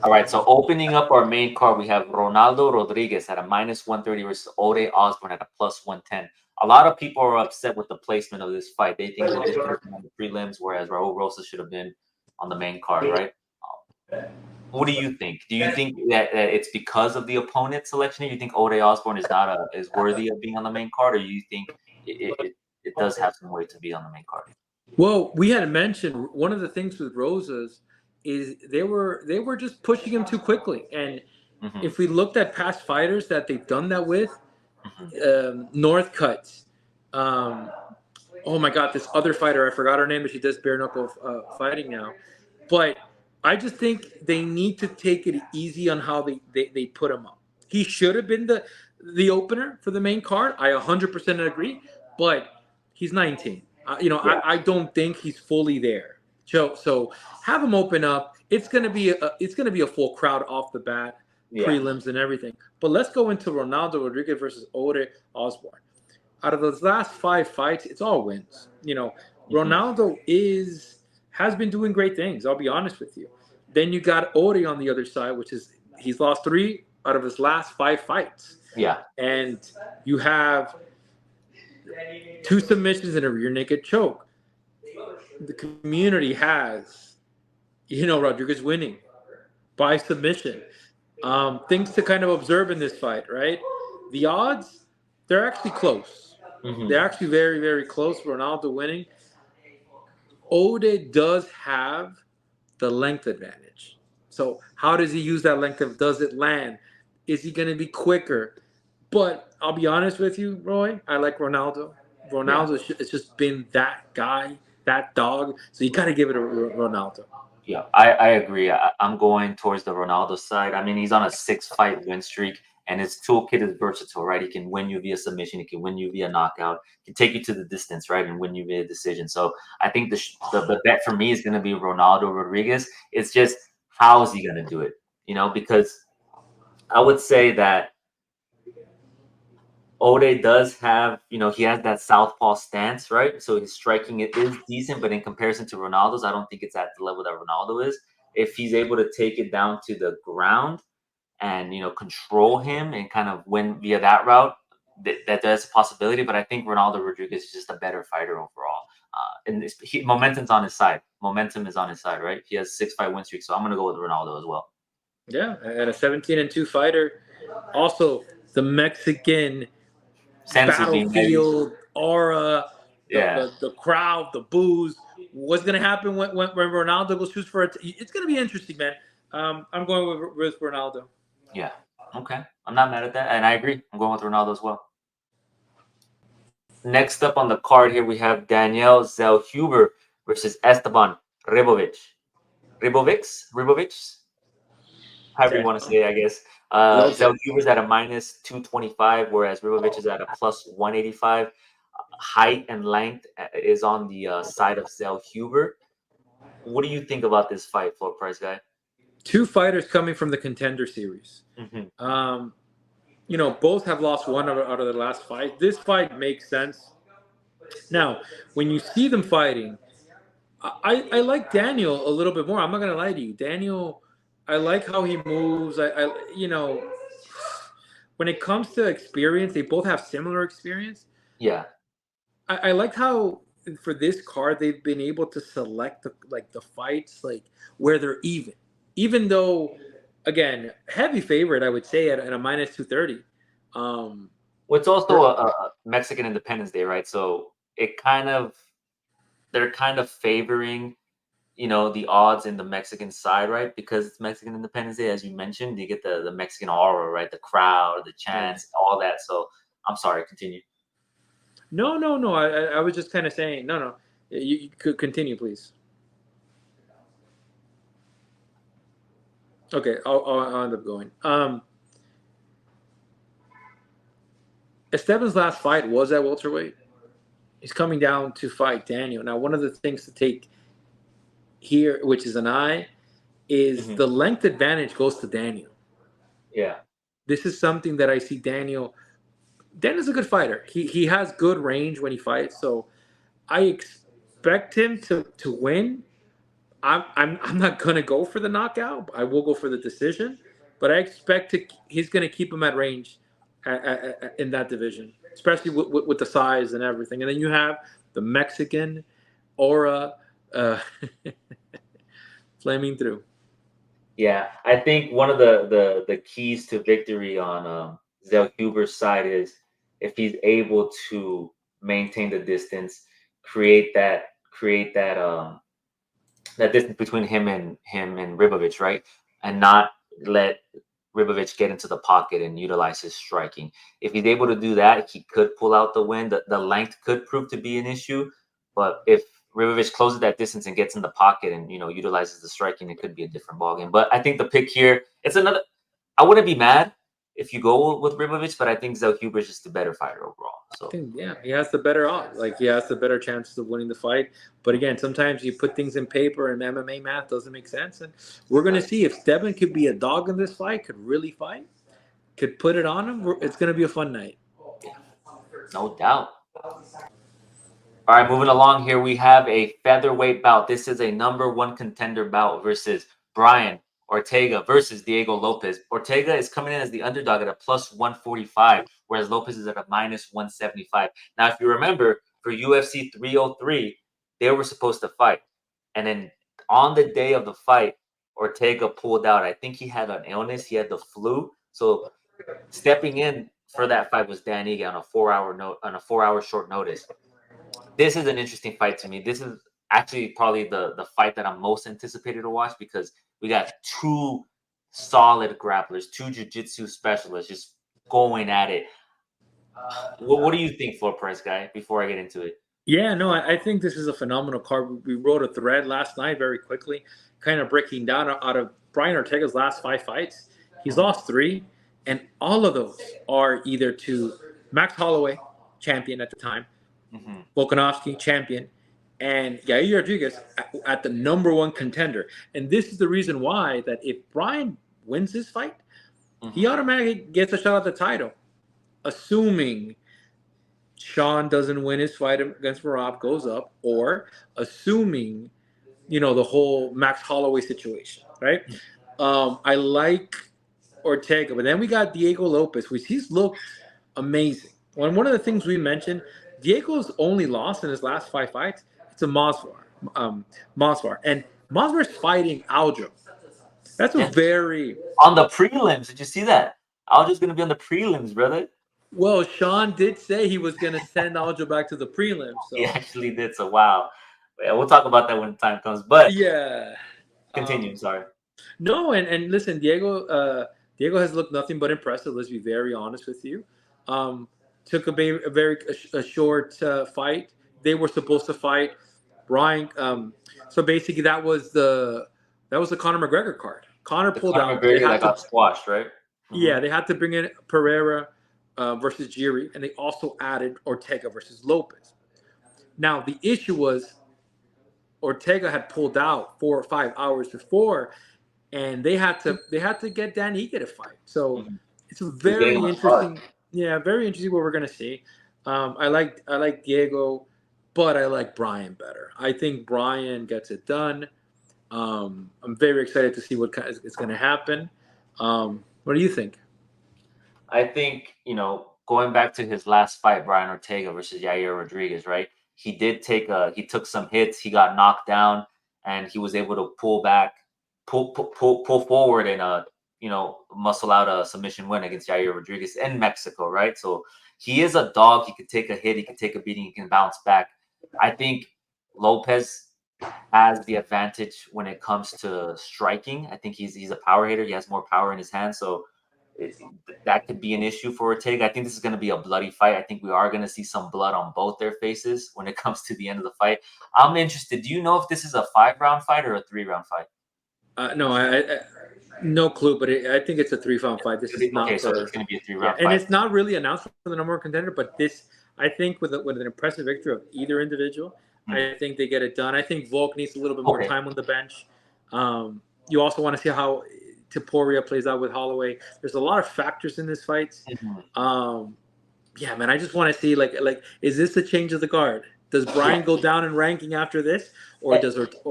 All right. So opening up our main card, we have Ronaldo Rodriguez at a -130 versus Ode Osbourne at a +110. A lot of people are upset with the placement of this fight. They think that this should have been on the prelims, whereas Raul Rosas should have been on the main card, right? What do you think? Do you think that it's because of the opponent selection? Do you think Ode Osbourne is worthy of being on the main card, or you think it does have some weight to be on the main card? Well, we had mentioned one of the things with Rosas is they were just pushing him too quickly, and if we looked at past fighters that they've done that with, Northcutt, oh my God, this other fighter, I forgot her name, but she does bare knuckle fighting now. But I just think they need to take it easy on how they put him up. He should have been the opener for the main card. I 100% agree, but he's 19. I don't think he's fully there. So have him open up. It's gonna be a full crowd off the bat, prelims and everything. But let's go into Ronaldo Rodriguez versus Ode Osbourne. Out of those last 5 fights, it's all wins. Ronaldo has been doing great things. I'll be honest with you. Then you got Ode on the other side, which is he's lost 3 out of his last 5 fights. Yeah, and you have 2 submissions and a rear naked choke. The community has, Rodriguez winning by submission. Things to kind of observe in this fight, right? The odds, they're actually close. They're actually very, very close. Ronaldo winning. Ode does have the length advantage. So how does he use that length? Does it land? Is he going to be quicker? But I'll be honest with you, Roy. I like Ronaldo. Ronaldo has just been that guy, that dog. So you got to give it to Ronaldo. Yeah, I agree. I'm going towards the Ronaldo side. I mean, he's on a 6-fight win streak, and his toolkit is versatile, right? He can win you via submission. He can win you via knockout. He can take you to the distance, right, and win you via decision. So I think the bet for me is going to be Ronaldo Rodriguez. It's just how is he going to do it? Because I would say that Ode does have, he has that southpaw stance, right? So his striking it is decent, but in comparison to Ronaldo's, I don't think it's at the level that Ronaldo is. If he's able to take it down to the ground and control him and kind of win via that route, that's a possibility. But I think Ronaldo Rodriguez is just a better fighter overall. And momentum's on his side. Momentum is on his side, right? He has 6-5 win streak, so I'm going to go with Ronaldo as well. Yeah, and a 17-2 fighter. Also, the Mexican battlefield aura, the crowd, the booze. What's going to happen when Ronaldo goes shoot for it? It's going to be interesting, man. I'm going with Ronaldo. Yeah. Okay. I'm not mad at that, and I agree. I'm going with Ronaldo as well. Next up on the card here, we have Daniel Zelhuber versus Esteban Ribovics. Ribovics? However you want to say it, I guess. Zelhuber's at a -225, whereas Ribovics is at a +185. Height and length is on the side of Zelhuber. What do you think about this fight, Floor Price Guy? Two fighters coming from the Contender Series. Mm-hmm. Both have lost one out of the last fight. This fight makes sense. Now, when you see them fighting, I like Daniel a little bit more. I'm not going to lie to you. Daniel, I like how he moves. When it comes to experience, they both have similar experience. Yeah. I liked how for this card they've been able to select the fights where they're even though, again, heavy favorite I would say at a -230. Well, it's also a Mexican Independence Day, right? So they're kind of favoring the odds in the Mexican side, right? Because it's Mexican Independence Day, as you mentioned, you get the Mexican aura, right? The crowd, the chants, all that. So I'm sorry, continue. No. I was just kind of saying, no. You could continue, please. Okay, I'll end up going. Esteban's last fight was at welterweight. He's coming down to fight Daniel. Now, one of the things to take here, which is an eye, is the length advantage goes to Daniel. Yeah. This is something that I see Daniel's a good fighter. He has good range when he fights, so I expect him to win. I'm not gonna go for the knockout. I will go for the decision, but I expect he's gonna keep him at range in that division, especially with the size and everything. And then you have the Mexican aura flaming through. Yeah, I think one of the keys to victory on Zelhuber's side is if he's able to maintain the distance, create that that distance between him and Ribovics, right? And not let Ribovics get into the pocket and utilize his striking. If he's able to do that, he could pull out the win. The length could prove to be an issue, but if Ribovics closes that distance and gets in the pocket and utilizes the striking, it could be a different ballgame. But I think the pick here, it's another. I wouldn't be mad if you go with Ribovics, but I think Zelhuber is just the better fighter overall. So he has the better odds. He has the better chances of winning the fight. But again, sometimes you put things in paper and MMA math doesn't make sense. And we're going to see if Esteban could be a dog in this fight, could really fight, could put it on him. It's going to be a fun night. Yeah. No doubt. All right, moving along here, we have a featherweight bout. This is a #1 contender bout versus Brian Ortega versus Diego Lopes. Ortega is coming in as the underdog at a +145, whereas Lopes is at a -175. Now, if you remember, for UFC 303, they were supposed to fight. And then on the day of the fight, Ortega pulled out. I think he had an illness. He had the flu. So stepping in for that fight was Dan Ige on a 4-hour short notice. This is an interesting fight to me. This is actually probably the fight that I'm most anticipated to watch because we got two solid grapplers, two jiu-jitsu specialists just going at it. What do you think, Floor Price Guy, before I get into it? Yeah, no, I think this is a phenomenal card. We wrote a thread last night very quickly, kind of breaking down out of Brian Ortega's last 5 fights. He's lost 3, and all of those are either to Max Holloway, champion at the time, Volkanovski, champion, and Yair Rodriguez at the #1 contender. And this is the reason why that if Brian wins this fight, he automatically gets a shot at the title. assuming Sean doesn't win his fight against Rob, goes up, or assuming, the whole Max Holloway situation, right? I like Ortega, but then we got Diego Lopes, which he's looked amazing. One of the things we mentioned, Diego's only loss in his last 5 fights, it's a Masvar. And Masvar's fighting Aljo. That's a very... On the prelims, did you see that? Aljo's going to be on the prelims, brother. Well, Sean did say he was going to send Aljo back to the prelims. So. He actually did, so wow. Yeah, we'll talk about that when the time comes, but yeah. Continue, sorry. No, and listen, Diego has looked nothing but impressive. Let's be very honest with you. Took a short fight. They were supposed to fight Brian. So basically, that was the Conor McGregor card. Conor pulled out. McGregor that got squashed, right? Mm-hmm. Yeah, they had to bring in Pereira versus Jiri, and they also added Ortega versus Lopes. Now the issue was Ortega had pulled out 4 or 5 hours before, and they had to get Dan Ige to fight. So it's a very interesting, very interesting what we're gonna see. I like Diego, but I like Brian better. I think Brian gets it done. I'm very excited to see what is going to happen. What do you think? I think, going back to his last fight, Brian Ortega versus Yair Rodriguez, right? He took some hits, he got knocked down, and he was able to pull forward and muscle out a submission win against Yair Rodriguez in Mexico, right? So he is a dog. He could take a hit, he could take a beating, he can bounce back. I think Lopes has the advantage when it comes to striking. I think he's a power hitter. He has more power in his hands, so that could be an issue for Ortega. I think this is going to be a bloody fight. I think we are going to see some blood on both their faces when it comes to the end of the fight. I'm interested. Do you know if this is a 5-round fight or a 3-round fight? No, I no clue, but I think it's a 3-round fight. This is not okay. So it's going to be a 3-round fight, and it's not really announced for the number one contender. But this, I think, with an impressive victory of either individual, I think they get it done. I think Volk needs a little bit more time on the bench. You also want to see how Topuria plays out with Holloway. There's a lot of factors in this fight. Yeah, man, I just want to see like is this the change of the guard? Does Brian go down in ranking after this, or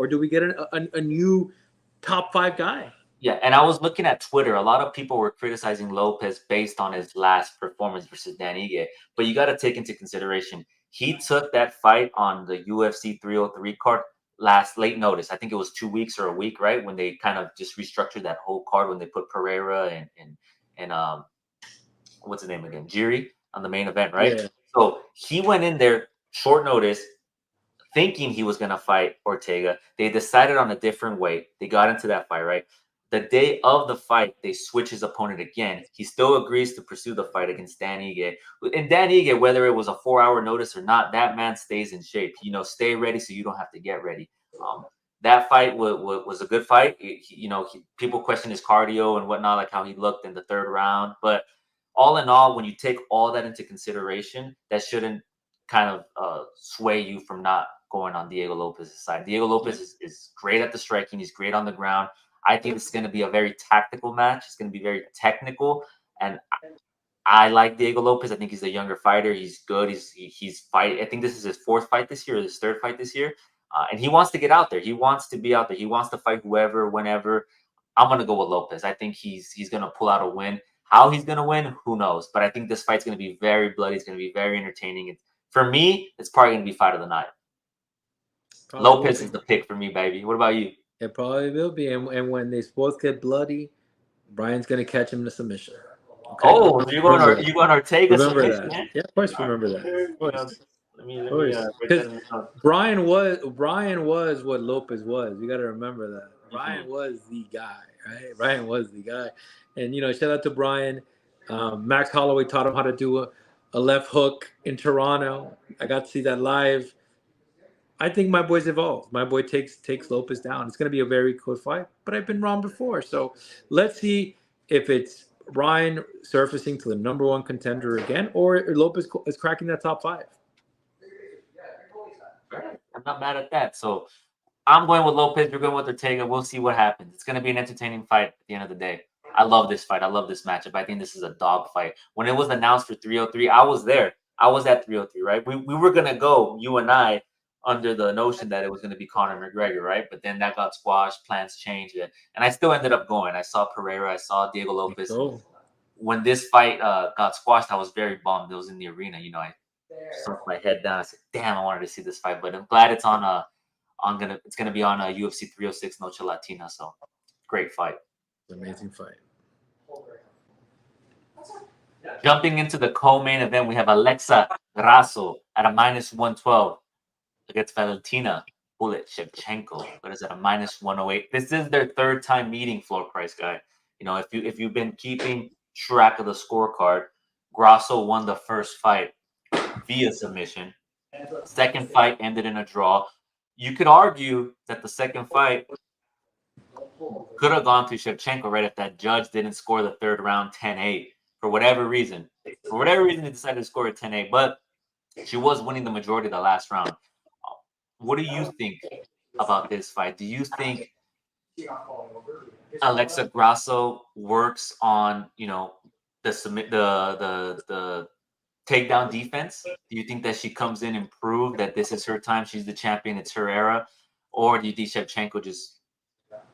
do we get a new top 5 guy? Yeah, and I was looking at Twitter. A lot of people were criticizing Lopes based on his last performance versus Dan Ige, but you got to take into consideration he took that fight on the UFC 303 card late notice. I think it was 2 weeks or a week, right? When they kind of just restructured that whole card when they put Pereira and what's his name again? Jiri on the main event, right? Yeah. So he went in there short notice thinking he was going to fight Ortega. They decided on a different weight. They got into that fight, right? The day of the fight, they switch his opponent again. He still agrees to pursue the fight against Dan Ige. And Dan Ige, whether it was a 4-hour notice or not, that man stays in shape. Stay ready so you don't have to get ready. That fight was a good fight. People question his cardio and whatnot, like how he looked in the 3rd round. But all in all, when you take all that into consideration, that shouldn't kind of sway you from not going on Diego Lopes' side. Diego Lopes is great at the striking. He's great on the ground. I think it's going to be a very tactical match. It's going to be very technical, and I like Diego Lopes. I think he's a younger fighter. He's good. He's fighting. I think this is his 4th fight this year, or his 3rd fight this year, and he wants to get out there. He wants to be out there. He wants to fight whoever, whenever. I'm going to go with Lopes. I think he's going to pull out a win. How he's going to win, who knows? But I think this fight's going to be very bloody. It's going to be very entertaining. For me, it's probably going to be fight of the night. Lopes is the pick for me, baby. What about you? It probably will be, and when they both get bloody, Brian's gonna catch him in a submission. Okay? Oh, you going Ortega? Remember that? Yeah, of course. Remember that. Because Brian was what Lopes was. You got to remember that. Brian was the guy, right? Brian was the guy, and shout out to Brian. Max Holloway taught him how to do a left hook in Toronto. I got to see that live. I think my boy's evolved. My boy takes Lopes down. It's going to be a very cool fight, but I've been wrong before. So let's see if it's Brian surfacing to the number 1 contender again, or Lopes is cracking that top 5. I'm not mad at that. So I'm going with Lopes. You're going with Ortega. We'll see what happens. It's going to be an entertaining fight at the end of the day. I love this fight. I love this matchup. I think this is a dog fight. When it was announced for 303, I was there. I was at 303, right? We were gonna go, you and I, under the notion that it was gonna be Conor McGregor, right? But then that got squashed, plans changed, and I still ended up going. I saw Pereira, I saw Diego Lopes. Oh, When this fight got squashed, I was very bummed. It was in the arena. I sunk my head down. I said, "Damn, I wanted to see this fight," but I'm glad it's it's gonna be on a UFC 306 Noche Latina. So great fight. amazing fight. Jumping into the co-main event, we have Alexa Grasso at a -112 against Valentina Bullet Shevchenko. What is it, a -108? This is their third time meeting, Floor Price Guy. If you've been keeping track of the scorecard, Grasso won the first fight via submission. Second fight ended in a draw. You could argue that the second fight could have gone to Shevchenko, right, if that judge didn't score the third round 10-8 for whatever reason. For whatever reason, they decided to score a 10-8, but she was winning the majority of the last round. What do you think about this fight? Do you think Alexa Grasso works on, the takedown defense? Do you think that she comes in and prove that this is her time, she's the champion, it's her era? Or do you think Shevchenko just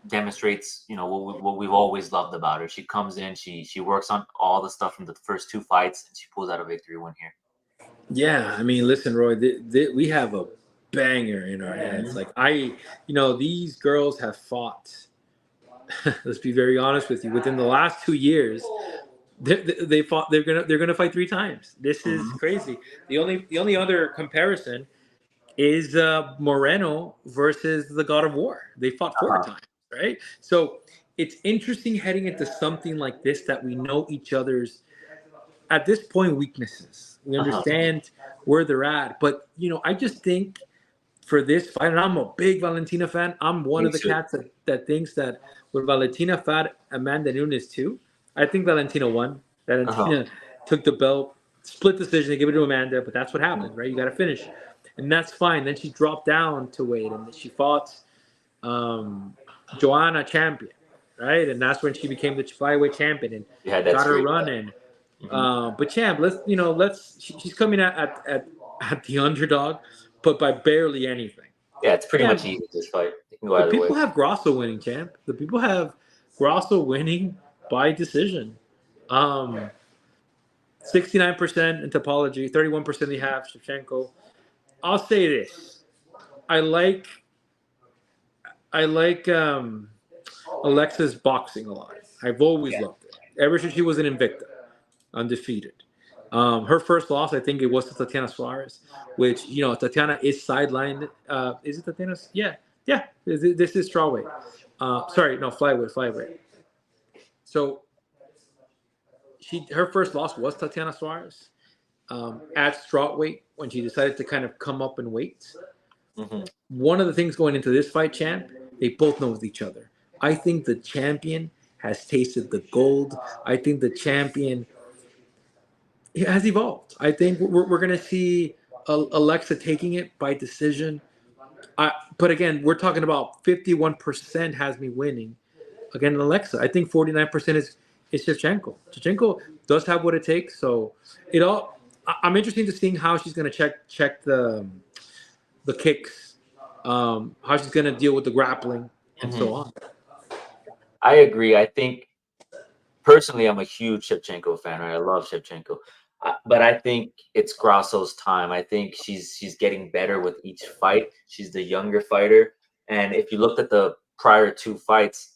demonstrates, what we've always loved about her? She comes in, she works on all the stuff from the first two fights, and she pulls out a victory win here. Yeah, I mean, listen, Roy, we have a banger in our hands. Like these girls have fought. Let's be very honest with you. Within the last 2 years, they fought. They're gonna fight 3 times. This is crazy. The only other comparison is Moreno versus the God of War. They fought 4 times, right? So it's interesting heading into something like this that we know each other's, at this point, weaknesses. We understand where they're at. But, I just think for this fight, and I'm a big Valentina fan. I'm one of the cats that thinks that when Valentina fought Amanda Nunes too, I think Valentina won. Valentina took the belt, split decision, they gave it to Amanda, but that's what happened, right? You got to finish. And that's fine. Then she dropped down to weight, and she fought Joanna Champion, right? And that's when she became the flyweight champion and got her running. But champ, she's coming at the underdog, but by barely anything. Yeah, it's pretty much easy, this fight. The people have Grasso winning, champ. The people have Grasso winning by decision. 69% in Topology, 31% they have Shevchenko. I'll say this. I like Alexa's boxing a lot. I've always loved it. Ever since she was an Invicta, undefeated. Her first loss, I think it was to Tatiana Suarez, which, Tatiana is sidelined. Is it Tatiana? Yeah. This is strawweight. Flyweight. So her first loss was Tatiana Suarez at strawweight when she decided to kind of come up in weight. One of the things going into this fight, champ, they both know each other. I think the champion has tasted the gold. I think the champion has evolved. I think we're going to see Alexa taking it by decision. But again, we're talking about 51% has me winning. Again, Alexa, I think 49% is Shevchenko. Shevchenko does have what it takes. So I'm interested to seeing how she's going to check the kicks, how she's going to deal with the grappling, and so on. I agree. I think personally, I'm a huge Shevchenko fan. Right? I love Shevchenko. But I think it's Grasso's time. I think she's getting better with each fight. She's the younger fighter. And if you looked at the prior 2 fights,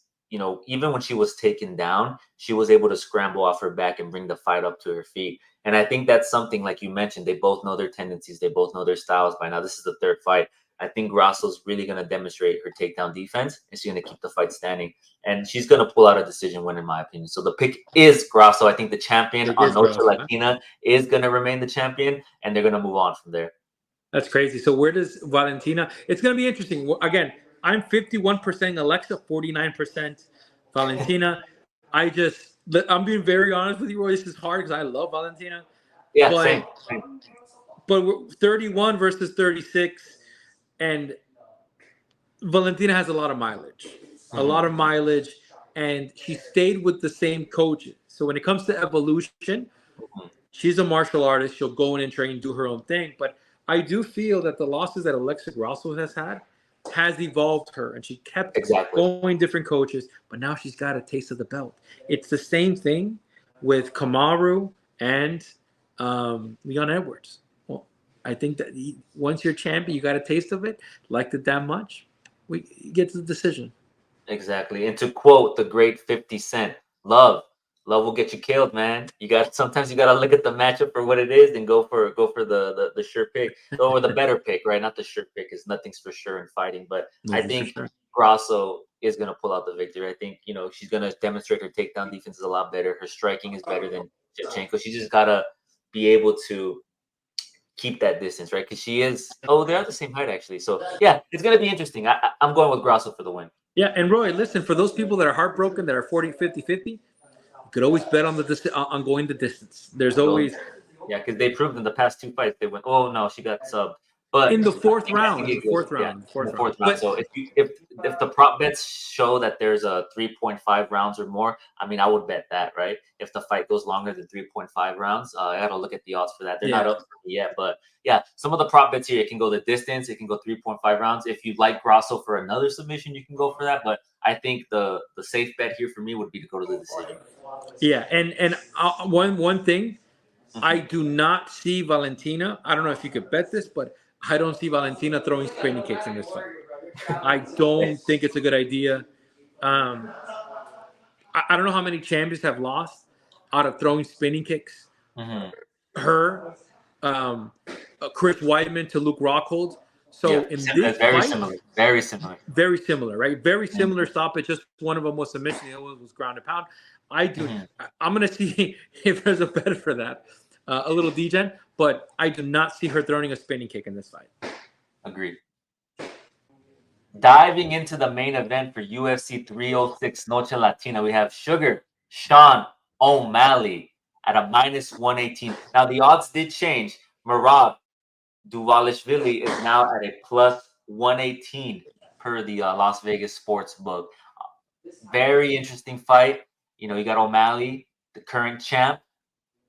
even when she was taken down, she was able to scramble off her back and bring the fight up to her feet. And I think that's something, like you mentioned, they both know their tendencies. They both know their styles by now. This is the 3rd fight. I think Grasso's really going to demonstrate her takedown defense, and she's going to keep the fight standing. And she's going to pull out a decision win, in my opinion. So the pick is Grasso. I think the champion on Noche Latina is going to remain the champion, and they're going to move on from there. That's crazy. So where does Valentina? It's going to be interesting. Again, I'm 51% Alexa, 49% Valentina. I'm being very honest with you, Roy. This is hard because I love Valentina. Yeah, same. But we're 31 versus 36. And Valentina has a lot of mileage. and she stayed with the same coaches. So when it comes to evolution, Mhm. she's a martial artist. She'll go in and train, do her own thing. But I do feel that the losses that Alexa Grasso has had has evolved her, and she kept Exactly. going different coaches. But now she's got a taste of the belt. It's the same thing with Kamaru and Leon Edwards. Well, I think that once you're champion, you got a taste of it, liked it that much. We get to the decision. Exactly. And to quote the great 50 Cent, love will get you killed, man. You got sometimes you gotta look at the matchup for what it is and go for the sure pick. Go with the better pick, right? Not the sure pick, because nothing's for sure in fighting. But I Nothing's for think sure. Grasso is gonna pull out the victory. I think, she's gonna demonstrate her takedown defense is a lot better. Her striking is better than Shevchenko. She just gotta be able to keep that distance, right? Because she is. Oh, they're at the same height actually. So yeah, it's gonna be interesting. I'm going with Grasso for the win. Yeah, and Roy, listen, for those people that are heartbroken, that are 40, 50, 50, you could always bet on on going the distance. There's always Yeah, because they proved in the past two fights they went. Oh no, she got subbed. But in the I fourth think round, it goes. Yeah, in the fourth round. But So if the prop bets show that there's a 3.5 rounds or more, I mean I would bet that, right? If the fight goes longer than 3.5 rounds, I got to look at the odds for that. They're not yeah, up for me yet, but yeah, some of the prop bets here, it can go the distance, it can go 3.5 rounds. If you like Grasso for another submission, you can go for that. But I think the safe bet here for me would be to go to the decision. yeah, and one thing, I Mhm. do not see Valentina. I don't know if you could bet this, but I don't see Valentina throwing spinning kicks in this fight. I don't think it's a good idea. Um, I don't know how many champions have lost out of throwing spinning kicks. Mhm. Her, um, Chris Weidman to Luke Rockhold. Yeah, So in this very fight, similar. Very similar. very similar, right? Very similar Mhm. stoppage. Just one of them was submission, the other one was ground and pound. I do. Mhm. I'm gonna see if there's a bet for that, a little degen, but I do not see her throwing a spinning kick in this fight. Agreed. Diving into the main event for UFC 306 Noche Latina, we have Sugar Sean O'Malley at a minus 118. Now, the odds did change. Marab Dvalishvili is now at a plus 118 per the Las Vegas sports book. Very interesting fight. You got O'Malley, the current champ,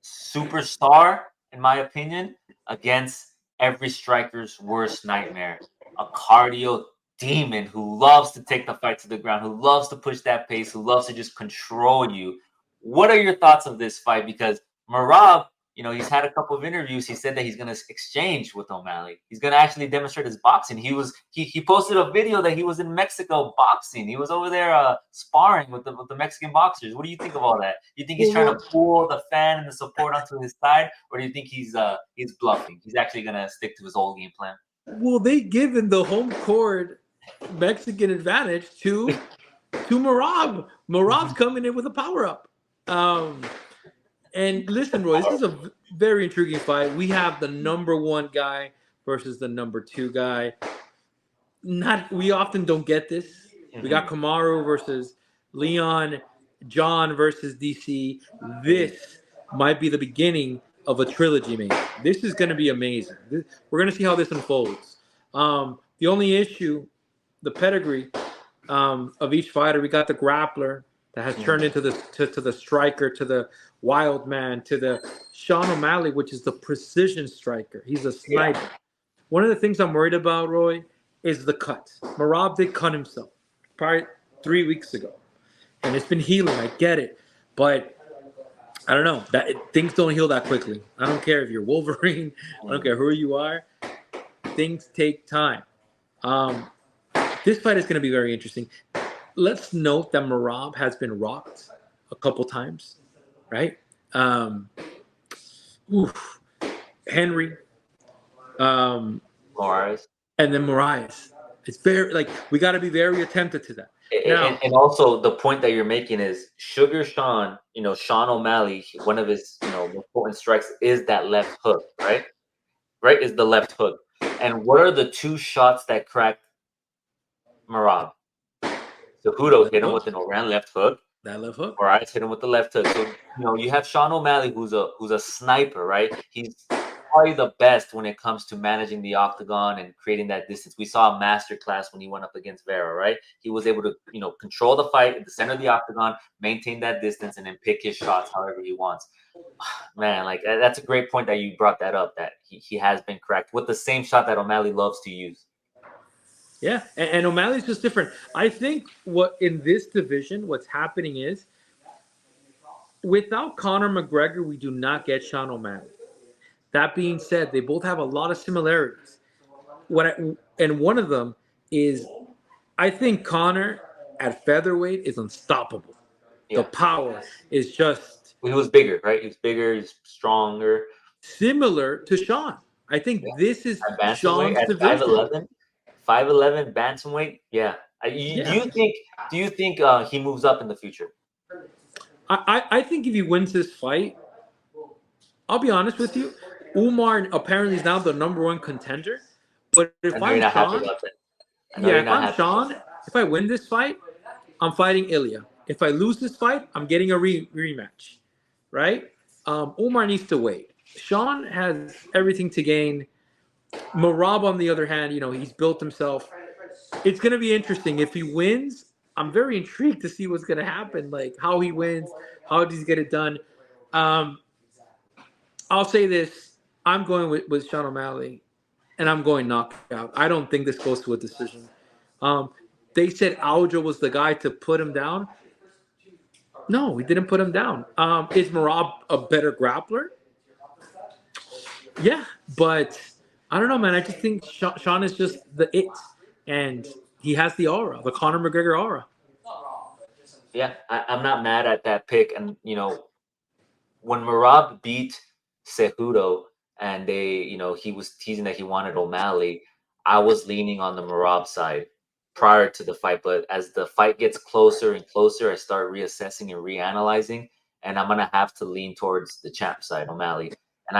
superstar, in my opinion, against every striker's worst nightmare. A cardio demon who loves to take the fight to the ground, who loves to push that pace, who loves to just control you. What are your thoughts of this fight? Because Marab, he's had a couple of interviews. He said that he's going to exchange with O'Malley. He's going to actually demonstrate his boxing. He posted a video that he was in Mexico boxing. He was over there sparring with the Mexican boxers. What do you think of all that? You think he's trying to pull the fan and the support onto his side, or do you think he's bluffing? He's actually going to stick to his old game plan. Well, they given the home court Mexican advantage to Marab. Marab's coming in with a power up. And listen, Roy, this is a very intriguing fight. We have the number one guy versus the number two guy. We often don't get this. We got Kamaru versus Leon, John versus DC. This might be the beginning of a trilogy, maybe. This is going to be amazing. We're going to see how this unfolds. The only issue, the pedigree of each fighter. We got the grappler that has turned into the striker, to the wild man, to the Sean O'Malley, which is the precision striker. He's a sniper. Yeah. One of the things I'm worried about, Roy, is the cut. Marab did cut himself probably 3 weeks ago, and it's been healing. I get it, but I don't know. Things don't heal that quickly. I don't care if you're Wolverine. I don't care who you are. Things take time. This fight is going to be very interesting. Let's note that Marab has been rocked a couple times, right? Henry, Moraes. And then Moraes. It's very we got to be very attentive to that. Now, and also the point that you're making is Sugar Sean, Sean O'Malley, one of his, important strikes is that left hook, right? Right, is the left hook. And what are the two shots that cracked Marab? Cejudo hit him with an overhand left hook. That left hook. Moraes hit him with the left hook. So you have Sean O'Malley, who's a sniper, right? He's probably the best when it comes to managing the octagon and creating that distance. We saw a master class when he went up against Vera, right? He was able to, control the fight at the center of the octagon, maintain that distance, and then pick his shots however he wants. Man, like that's a great point that you brought that up, that he has been correct with the same shot that O'Malley loves to use. Yeah, and O'Malley's just different. I think what in this division, what's happening is without Conor McGregor, we do not get Sean O'Malley. That being said, they both have a lot of similarities. And one of them is, I think Conor at featherweight is unstoppable. Yeah. The power is just. He was bigger, right? He was bigger, he's stronger. Similar to Sean. I think this is Sean's division. 5'11", bantamweight. Yeah. Do you think he moves up in the future? I think if he wins this fight, I'll be honest with you, Umar apparently is now the #1 contender. But if I'm Sean, if I win this fight, I'm fighting Ilya. If I lose this fight, I'm getting a rematch, right? Umar needs to wait. Sean has everything to gain. Merab, on the other hand, he's built himself. It's going to be interesting. If he wins, I'm very intrigued to see what's going to happen, like how he wins, how does he get it done. I'll say this. I'm going with Sean O'Malley, and I'm going knockout. I don't think this goes to a decision. They said Aljo was the guy to put him down. No, we didn't put him down. Is Merab a better grappler? Yeah, but I don't know, man. I just think Sean is just the it, and he has the aura, the Conor McGregor aura. Yeah, I'm not mad at that pick. And, when Merab beat Cejudo and he was teasing that he wanted O'Malley, I was leaning on the Merab side prior to the fight. But as the fight gets closer and closer, I start reassessing and reanalyzing, and I'm going to have to lean towards the champ side, O'Malley. And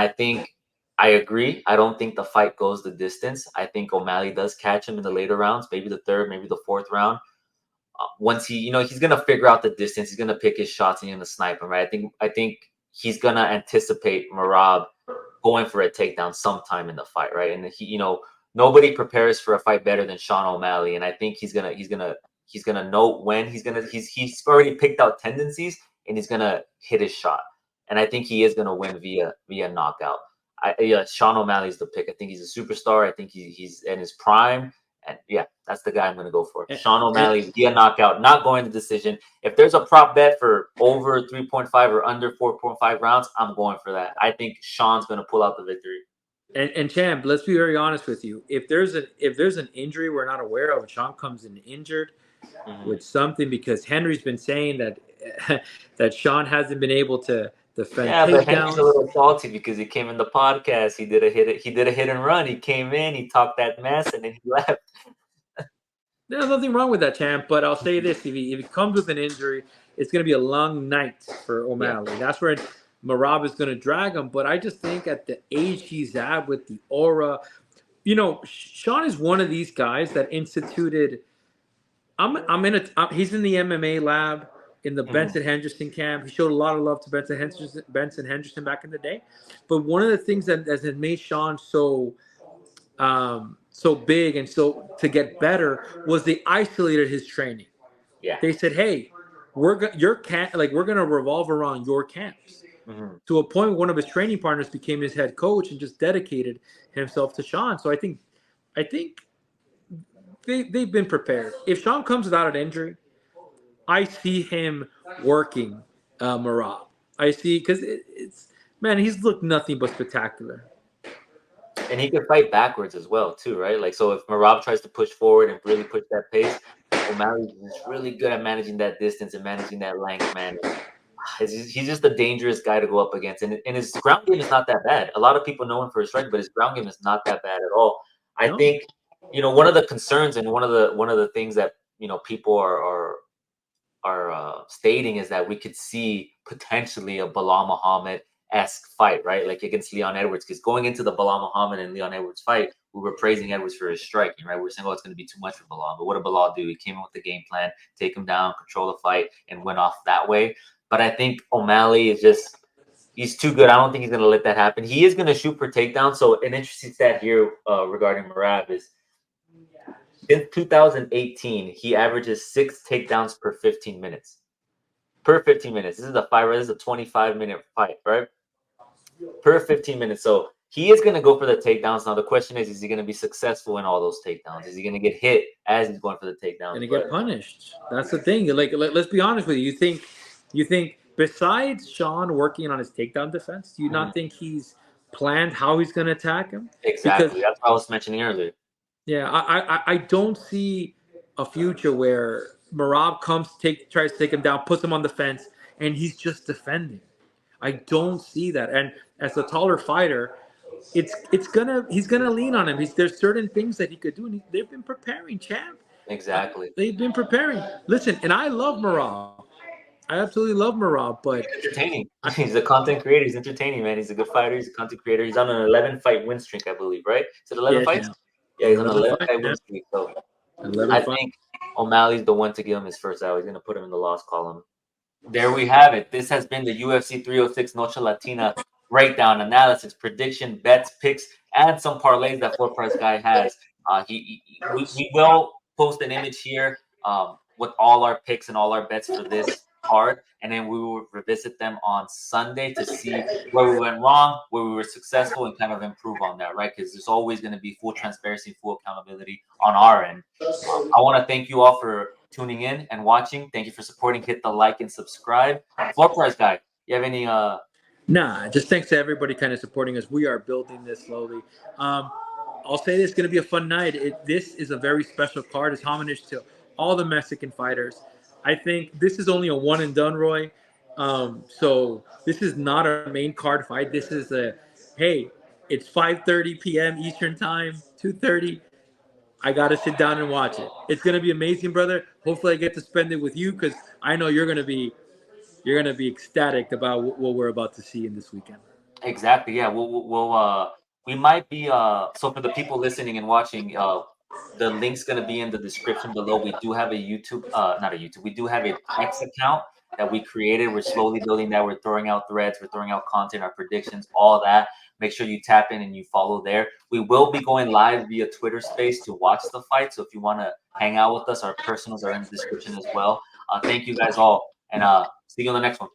I agree. I don't think the fight goes the distance. I think O'Malley does catch him in the later rounds, maybe the third, maybe the fourth round. Once he's going to figure out the distance. He's going to pick his shots and he's going to snipe him, right? I think he's going to anticipate Merab going for a takedown sometime in the fight, right? And nobody prepares for a fight better than Sean O'Malley. And I think he's going to know when he's already picked out tendencies and he's going to hit his shot. And I think he is going to win via knockout. Sean O'Malley's the pick. I think he's a superstar. I think he's in his prime. And yeah, that's the guy I'm going to go for. Sean O'Malley via knockout, not going to decision. If there's a prop bet for over 3.5 or under 4.5 rounds, I'm going for that. I think Sean's going to pull out the victory. And Champ, let's be very honest with you. If there's an injury we're not aware of, and Sean comes in injured with something, because Henry's been saying that Sean hasn't been able to defend. Yeah, but Henry's a little salty because he came in the podcast. He did a hit and run. He came in, he talked that mess, and then he left. There's nothing wrong with that, Champ. But I'll say this: if he comes with an injury, it's going to be a long night for O'Malley. Yeah. That's where Merab is going to drag him. But I just think at the age he's at, with the aura, Sean is one of these guys that instituted. He's in the MMA lab in the Benson Henderson camp. He showed a lot of love to Benson Henderson back in the day. But one of the things that has made Sean so big and so to get better was they isolated his training. Yeah, they said, "Hey, we're going to revolve around your camps." To a point, one of his training partners became his head coach and just dedicated himself to Sean. So I think they've been prepared. If Sean comes without an injury, I see him working Merab. I see, because he's looked nothing but spectacular. And he can fight backwards as well, too, right? Like, so if Merab tries to push forward and really push that pace, O'Malley is really good at managing that distance and managing that length, man. He's just a dangerous guy to go up against. And his ground game is not that bad. A lot of people know him for his strike, but his ground game is not that bad at all. I think, one of the concerns and one of the things that, people are stating is that we could see potentially a Bilal Muhammad-esque fight, right? Like against Leon Edwards, because going into the Bilal Muhammad and Leon Edwards fight, we were praising Edwards for his striking, right? We were saying, it's going to be too much for Bilal. But what did Bilal do? He came in with the game plan, take him down, control the fight, and went off that way. But I think O'Malley is just He's too good. I don't think he's gonna let that happen. He is gonna shoot for takedown. So an interesting stat here regarding Merab is since 2018, he averages 6 takedowns per 15 minutes. Per 15 minutes. This is a fight, right? This is a 25-minute fight, right? Per 15 minutes. So he is going to go for the takedowns. Now, the question is he going to be successful in all those takedowns? Is he going to get hit as he's going for the takedowns? Gonna get punished. That's the thing. Like, let's be honest with you. You think besides Sean working on his takedown defense, do you not think he's planned how he's gonna attack him? Exactly. Because That's what I was mentioning earlier. yeah, I don't see a future where Merab tries to take him down, puts him on the fence, and he's just defending. I don't see that. And as a taller fighter, he's gonna lean on him. There's certain things that he could do, and they've been preparing, champ. Exactly. They've been preparing. Listen, and I love Merab. I absolutely love Merab, but he's entertaining. He's a content creator. He's entertaining, man. He's a good fighter. He's a content creator. He's on an 11-fight win streak, I believe, right? Is it 11 fights? Yeah, he's on an 11-fight win streak. So I think O'Malley's the one to give him his first out. He's going to put him in the loss column. There we have it. This has been the UFC 306 Noche Latina breakdown, analysis, prediction, bets, picks, and some parlays that Floor Price Guy has. We will post an image here with all our picks and all our bets for this card, and then we will revisit them on Sunday to see where we went wrong, where we were successful, and kind of improve on that, right? Because there's always going to be full transparency, full accountability on our end. I want to thank you all for tuning in and watching. Thank you for supporting. Hit the like and subscribe. Floor Price Guy, you have any Nah, just thanks to everybody kind of supporting us. We are building this slowly. I'll say this is going to be a fun night. This is a very special card. It's homage to all the Mexican fighters. I think this is only a one and done, Roy. So this is not a main card fight. This is hey, it's 5:30 p.m. Eastern time, 2:30. I got to sit down and watch it. It's going to be amazing, brother. Hopefully I get to spend it with you because I know you're going to be ecstatic about what we're about to see in this weekend. Exactly. Yeah. We might be so for the people listening and watching, the link's gonna be in the description below. We do have a YouTube, not a YouTube. We do have a X account that we created. We're slowly building that. We're throwing out threads. We're throwing out content, our predictions, all that. Make sure you tap in and you follow there. We will be going live via Twitter Space to watch the fight. So if you want to hang out with us, our personals are in the description as well. Thank you guys all, and see you on the next one.